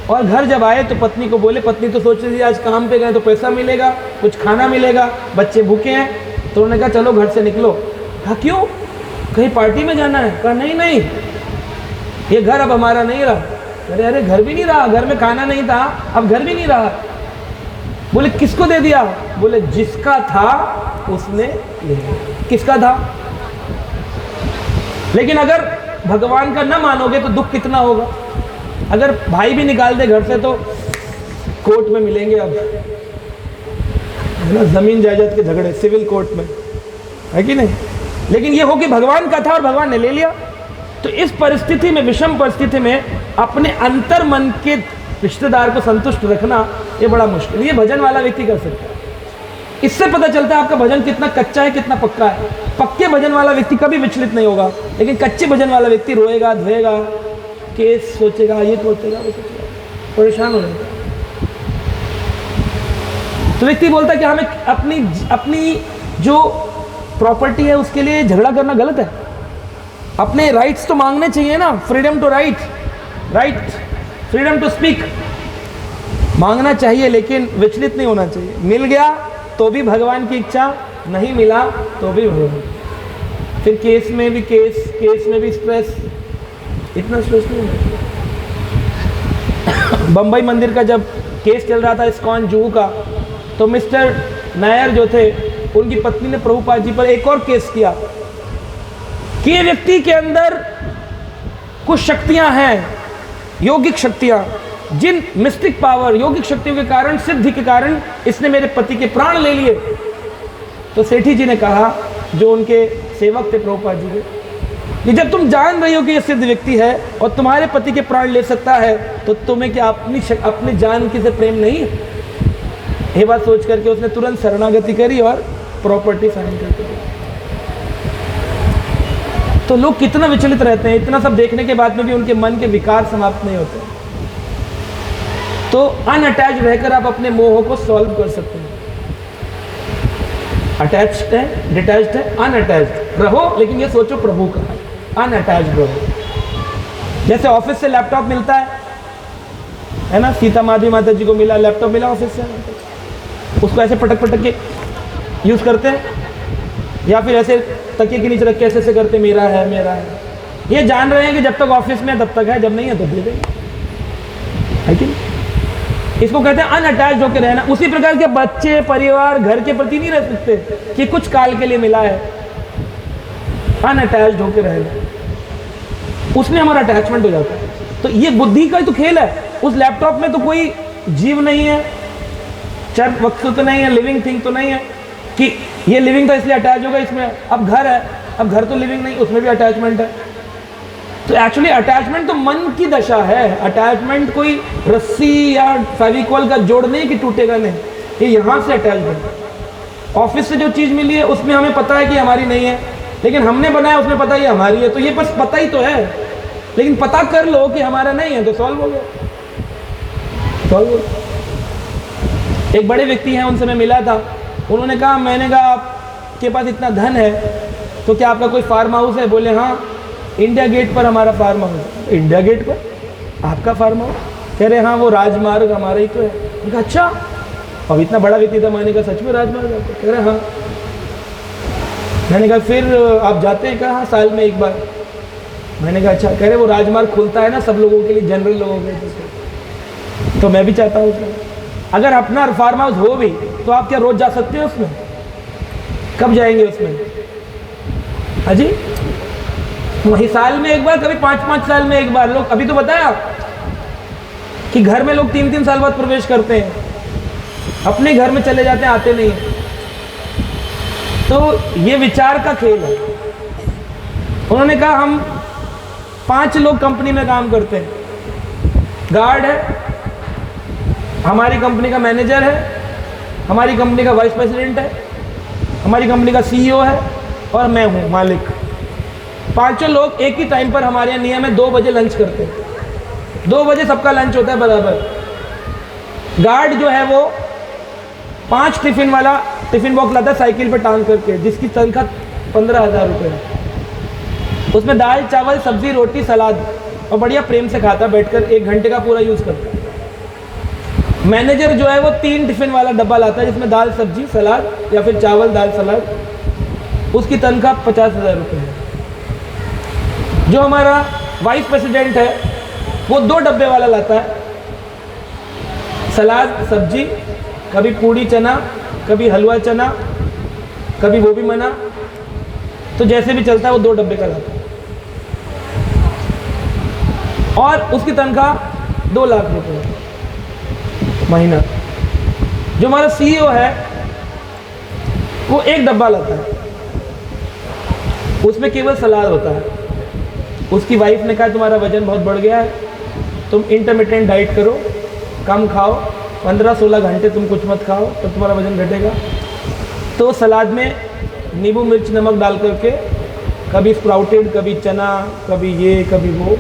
और घर जब आए तो पत्नी को बोले, पत्नी तो सोच रही थी आज काम पे गए तो पैसा मिलेगा, कुछ खाना मिलेगा, बच्चे भूखे हैं। तो उन्होंने कहा चलो घर से निकलो। कहा क्यों? कहीं पार्टी में जाना है? कहा नहीं नहीं, ये घर अब हमारा नहीं रहा। अरे अरे घर भी नहीं रहा, घर में खाना नहीं था, अब घर भी नहीं रहा। बोले किसको दे दिया? बोले जिसका था उसने ले लिया। किसका था? लेकिन अगर भगवान का न मानोगे तो दुख कितना होगा। अगर भाई भी निकाल दे घर से तो कोर्ट में मिलेंगे अब, है ना, जमीन जायदाद के झगड़े सिविल कोर्ट में, है कि नहीं। लेकिन ये हो कि भगवान का था और भगवान ने ले लिया। तो इस परिस्थिति में, विषम परिस्थिति में अपने अंतर मन के रिश्तेदार को संतुष्ट रखना ये बड़ा मुश्किल। ये भजन वाला व्यक्ति कर सकता है। इससे पता चलता है आपका भजन कितना कच्चा है, कितना पक्का है। पक्के भजन वाला व्यक्ति कभी विचलित नहीं होगा, लेकिन कच्चे भजन वाला व्यक्ति रोएगा, धोएगा, केस सोचेगा, ये सोचेगा, वो सोचेगा, परेशान हो जाएगा। तो व्यक्ति बोलता है कि हमें अपनी जो प्रॉपर्टी है उसके लिए झगड़ा करना गलत है। अपने राइट्स तो मांगने चाहिए ना, freedom to right, freedom to speak मांगना चाहिए, लेकिन विचलित नहीं होना चाहिए। मिल गया तो भी भगवान की इच्छा, नहीं मिला तो भी भगवान। फिर केस में भी स्ट्रेस, इतना स्ट्रेस नहीं होना। बम्बई मंदिर का जब केस चल रहा था इस्कॉन जुहू का, तो मिस्टर नायर जो थे उनकी पत्नी ने प्रभुपाद जी पर एक और केस किया कि ये व्यक्ति के अंदर कुछ शक्तियां हैं, यौगिक शक्तियां, जिन मिस्टिक पावर, यौगिक शक्तियों के कारण, सिद्धि के कारण इसने मेरे पति के प्राण ले लिए। तो सेठी जी ने कहा, जो उनके सेवक थे प्रभुपाद जी के, कि जब तुम जान रही हो कि यह सिद्ध व्यक्ति है और तुम्हारे पति के प्राण ले सकता है तो तुम्हें क्या अपनी जान की से प्रेम नहीं है? ये बात सोच करके उसने तुरंत शरणागति करी और प्रॉपर्टी साइन करके दी। तो लोग कितना विचलित रहते हैं, इतना सब देखने के बाद में भी उनके मन के विकार समाप्त नहीं होते। तो अनअटैच रहकर आप अपने मोह को सॉल्व कर सकते हैं। अटैच्ड है, डिटैच्ड है, अनअटैच्ड रहो, लेकिन ये सोचो प्रभु का है। अनअटैच्ड रहो। जैसे ऑफिस से लैपटॉप मिलता है ना, सीता माता जी को मिला लैपटॉप, मिला ऑफिस से, उसको ऐसे पटक के यूज करते हैं, या फिर ऐसे तकिए के नीचे रख के ऐसे करते, मेरा है। ये जान रहे हैं कि जब तक ऑफिस में है तब तक है, जब नहीं है तो दे देंगे, है कि नहीं? इसको कहते हैं अनअटैच्ड होकर रहना। उसी प्रकार के बच्चे, परिवार, घर के प्रति नहीं रह सकते कि कुछ काल के लिए मिला है। अनअटैच्ड होकर रहना, उसमें हमारा अटैचमेंट हो जाता है। तो ये बुद्धि का ही तो खेल है। उस लैपटॉप में तो कोई जीव नहीं है, चर वस्तु तो नहीं है, लिविंग थिंग तो नहीं है कि ये लिविंग था इसलिए अटैच होगा इसमें। अब घर है, अब घर तो लिविंग नहीं, उसमें भी अटैचमेंट है। तो एक्चुअली अटैचमेंट तो मन की दशा है। अटैचमेंट कोई रस्सी या फेविकॉल का जोड़ नहीं कि टूटेगा नहीं, ये यहाँ से अटैचमेंट। ऑफिस से जो चीज़ मिली है उसमें हमें पता है कि हमारी नहीं है, लेकिन हमने बनाया उसमें पता ही हमारी है, तो ये बस पता ही तो है, लेकिन पता कर लो कि हमारा नहीं है तो सॉल्व हो गया, सॉल्व हो गया। एक बड़े व्यक्ति हैं, उनसे मैं मिला था, उन्होंने कहा, मैंने कहा आपके पास इतना धन है तो क्या आपका कोई फार्म हाउस है? बोले हाँ, इंडिया गेट पर हमारा फार्म हाउस। इंडिया गेट पर आपका फार्म हाउस? कह रहे हाँ, वो राजमार्ग हमारा ही तो है। मैंने कहा अच्छा, अब इतना बड़ा व्यक्ति था, मैंने कहा सच में राजमार्ग आपका? कह रहे हाँ। मैंने कहा फिर आप जाते हैं? कहा हाँ, साल में एक बार। मैंने कहा अच्छा। कह रहे वो राजमार्ग खुलता है ना सब लोगों के लिए, जनरल लोगों के लिए, तो मैं भी चाहता हूँ उसमें। अगर अपना फार्म हाउस हो भी तो आप क्या रोज जा सकते हैं उसमें? कब जाएंगे उसमें? हाजी, वही साल में एक बार, कभी 5-5 साल में एक बार। लोग अभी तो बताया कि घर में लोग 3-3 साल बाद प्रवेश करते हैं, अपने घर में चले जाते हैं, आते नहीं हैं। तो ये विचार का खेल है। उन्होंने कहा हम 5 लोग कंपनी में काम करते हैं। गार्ड है, हमारी कंपनी का मैनेजर है, हमारी कंपनी का वाइस प्रेसिडेंट है, हमारी कंपनी का सीईओ है और मैं हूँ मालिक। 5 लोग एक ही टाइम पर हमारे यहाँ नियम है 2 बजे लंच करते हैं। 2 बजे सबका लंच होता है बराबर। गार्ड जो है वो 5 टिफिन वाला टिफिन बॉक्स लाता है साइकिल पर टांग करके, जिसकी तनख्वाह 15,000 रुपये है। उसमें दाल चावल सब्जी रोटी सलाद और बढ़िया प्रेम से खाता बैठकर, 1 घंटे का पूरा यूज़ करता है। मैनेजर जो है वो 3 टिफिन वाला डब्बा लाता है जिसमें दाल सब्जी सलाद या फिर चावल दाल सलाद, उसकी तनख्वाह 50,000 रुपये है। जो हमारा वाइस प्रेसिडेंट है वो 2 डब्बे वाला लाता है, सलाद सब्जी, कभी पूड़ी चना, कभी हलवा चना, कभी वो भी मना, तो जैसे भी चलता है वो 2 डब्बे का लाता है और उसकी तनख्वाह 2 लाख रुपये महीना। जो हमारा सीईओ है वो 1 डब्बा लाता है, उसमें केवल सलाद होता है। उसकी वाइफ ने कहा तुम्हारा वजन बहुत बढ़ गया है, तुम इंटरमिटेंट डाइट करो, कम खाओ, 15-16 घंटे तुम कुछ मत खाओ तो तुम्हारा वजन घटेगा। तो सलाद में नींबू मिर्च नमक डाल करके कभी स्प्राउटेड, कभी चना, कभी ये कभी वो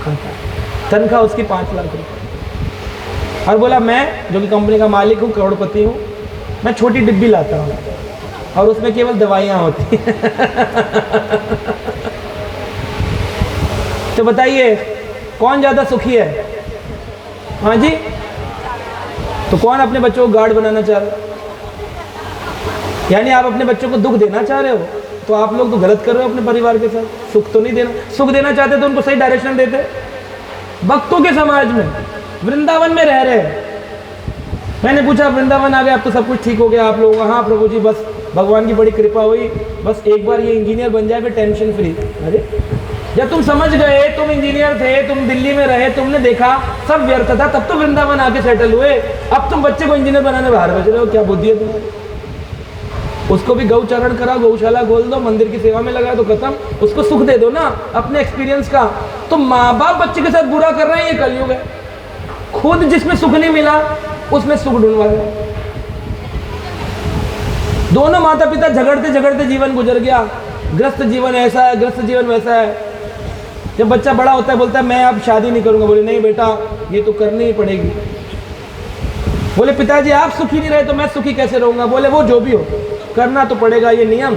खाता है। तनख्वाह उसकी 5 लाख रुपये। और बोला मैं जो कि कंपनी का मालिक हूँ, करोड़पति हूँ, मैं छोटी डिब्बी लाता हूँ और उसमें केवल दवाइयाँ होती हैं। तो बताइए कौन ज़्यादा सुखी है? हाँ जी, तो कौन अपने बच्चों को गार्ड बनाना चाह रहा है? यानी आप अपने बच्चों को दुख देना चाह रहे हो, तो आप लोग तो गलत कर रहे हो अपने परिवार के साथ। सुख तो नहीं देना, सुख देना चाहते तो उनको सही डायरेक्शन देते। भक्तों के समाज में वृंदावन में रह रहे हैं। मैंने पूछा वृंदावन आ गए, अब तो सब कुछ ठीक हो गया आप लोग? हाँ प्रभु जी, बस भगवान की बड़ी कृपा हुई, बस एक बार ये इंजीनियर बन जाए फिर टेंशन फ्री। अरे जब तुम समझ गए, तुम इंजीनियर थे, तुम दिल्ली में रहे, तुमने देखा सब व्यर्थ था, तब तो वृंदावन आके सेटल हुए। अब तुम बच्चे को इंजीनियर बनाने बाहर भेज रहे हो, क्या बुद्धि है तुम्हारी? उसको भी गौचरण करा, गौशाला खोल दो, मंदिर की सेवा में लगा दो, खत्म। उसको सुख दे दो ना अपने एक्सपीरियंस का। तो माँ बाप बच्चे के साथ बुरा कर रहे हैं, ये कलयुग है। खुद जिसमें सुख नहीं मिला उसमें सुख ढूंढवा रहे। दोनों माता पिता झगड़ते झगड़ते जीवन गुजर गया। ग्रस्त जीवन ऐसा है, ग्रस्त जीवन वैसा है। जब बच्चा बड़ा होता है बोलता है मैं अब शादी नहीं करूंगा। बोले नहीं बेटा, ये तो करनी ही पड़ेगी। बोले पिताजी आप सुखी नहीं रहे तो मैं सुखी कैसे रहूंगा? बोले वो जो भी हो करना तो पड़ेगा, ये नियम।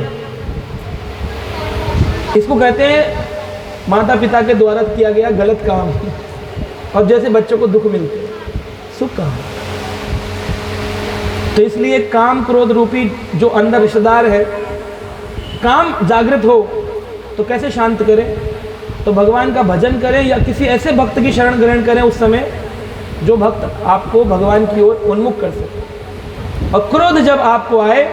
इसको कहते हैं माता पिता के द्वारा किया गया गलत काम। और जैसे बच्चों को दुख मिलते हैं, सुख कहाँ? तो इसलिए काम क्रोध रूपी जो अंदर रिश्तेदार है, काम जागृत हो तो कैसे शांत करें? तो भगवान का भजन करें या किसी ऐसे भक्त की शरण ग्रहण करें उस समय जो भक्त आपको भगवान की ओर उन्मुख कर सके। और क्रोध जब आपको आए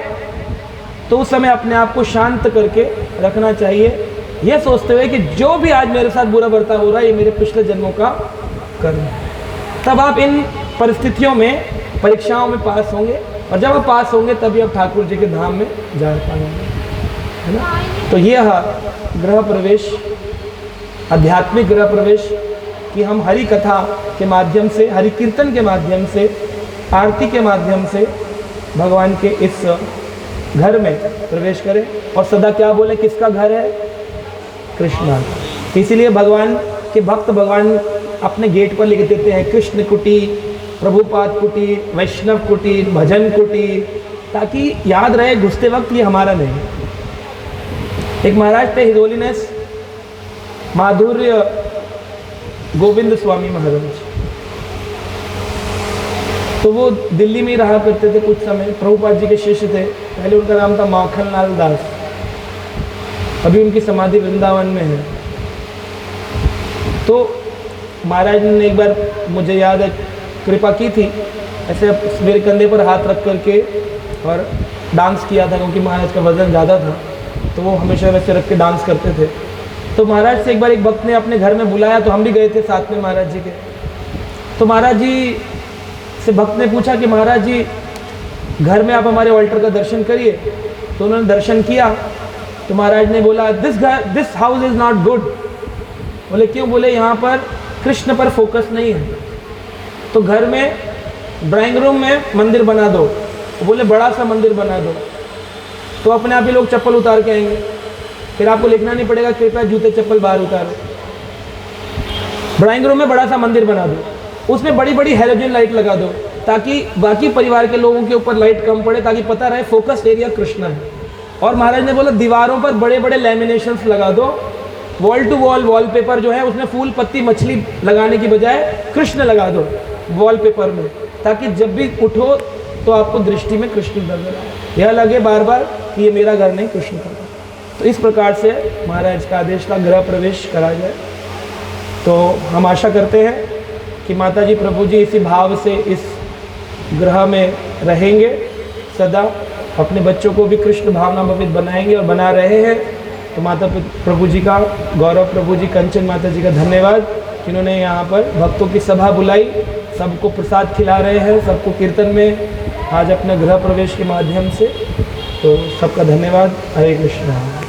तो उस समय अपने आप को शांत करके रखना चाहिए, यह सोचते हुए कि जो भी आज मेरे साथ बुरा बर्ताव हो रहा है ये मेरे पिछले जन्मों का कर्म है। तब आप इन परिस्थितियों में, परीक्षाओं में पास होंगे, और जब आप पास होंगे तभी आप ठाकुर जी के धाम में जा पाएंगे, है ना। तो यह गृह प्रवेश, आध्यात्मिक गृह प्रवेश, कि हम हरि कथा के माध्यम से, हरि कीर्तन के माध्यम से, आरती के माध्यम से भगवान के इस घर में प्रवेश करें और सदा क्या बोले, किसका घर है? कृष्णा। इसीलिए भगवान के भक्त भगवान अपने गेट पर लिख देते हैं कृष्ण कुटी, प्रभुपाद कुटी, वैष्णव कुटी, भजन कुटी, ताकि याद रहे घुसते वक्त ये हमारा नहीं। एक महाराज थे, हिज होलीनेस माधुर्य गोविंद स्वामी महाराज, तो वो दिल्ली में ही रहा करते थे कुछ समय, प्रभुपाद जी के शिष्य थे। पहले उनका नाम था माखन लाल दास, अभी उनकी समाधि वृंदावन में है। तो महाराज ने एक बार, मुझे याद है, कृपा की थी, ऐसे मेरे कंधे पर हाथ रख करके और डांस किया था, क्योंकि महाराज का वज़न ज़्यादा था, तो वो हमेशा वैसे रख के डांस करते थे। तो महाराज से एक बार एक भक्त ने अपने घर में बुलाया, तो हम भी गए थे साथ में महाराज जी के। तो महाराज जी से भक्त ने पूछा कि महाराज जी घर में आप हमारे ऑल्टर का दर्शन करिए। तो उन्होंने दर्शन किया, तो महाराज ने बोला this house is not good. बोले क्यों? बोले यहाँ पर कृष्ण पर फोकस नहीं है, तो घर में ड्राइंग रूम में मंदिर बना दो। बोले बड़ा सा मंदिर बना दो, तो अपने आप ही लोग चप्पल उतार के आएंगे, फिर आपको लिखना नहीं पड़ेगा कृपया जूते चप्पल बाहर उतारो। ड्राइंग रूम में बड़ा सा मंदिर बना दो, उसमें बड़ी बड़ी हैलोजन लाइट लगा दो, ताकि बाकी परिवार के लोगों के ऊपर लाइट कम पड़े, ताकि पता रहे फोकस एरिया कृष्ण है। और महाराज ने बोला दीवारों पर बड़े बड़े लैमिनेशंस लगा दो, वॉल टू वॉल वॉलपेपर जो है उसमें फूल पत्ती मछली लगाने की बजाय कृष्ण लगा दो वॉलपेपर में, ताकि जब भी उठो तो आपको दृष्टि में कृष्ण नजर आए, यह लगे बार बार कि ये मेरा घर नहीं, कृष्ण का घर। तो इस प्रकार से महाराज का आदेश था गृह प्रवेश करा जाए। तो हम आशा करते हैं कि माता जी प्रभु जी इसी भाव से इस ग्रह में रहेंगे, सदा अपने बच्चों को भी कृष्ण भावना भवित बनाएंगे और बना रहे हैं। तो माता प्रभु जी का, गौरव प्रभु जी, कंचन माता जी का धन्यवाद, जिन्होंने यहाँ पर भक्तों की सभा बुलाई, सबको प्रसाद खिला रहे हैं, सबको कीर्तन में आज अपने गृह प्रवेश के माध्यम से। तो सबका धन्यवाद। हरे कृष्णा।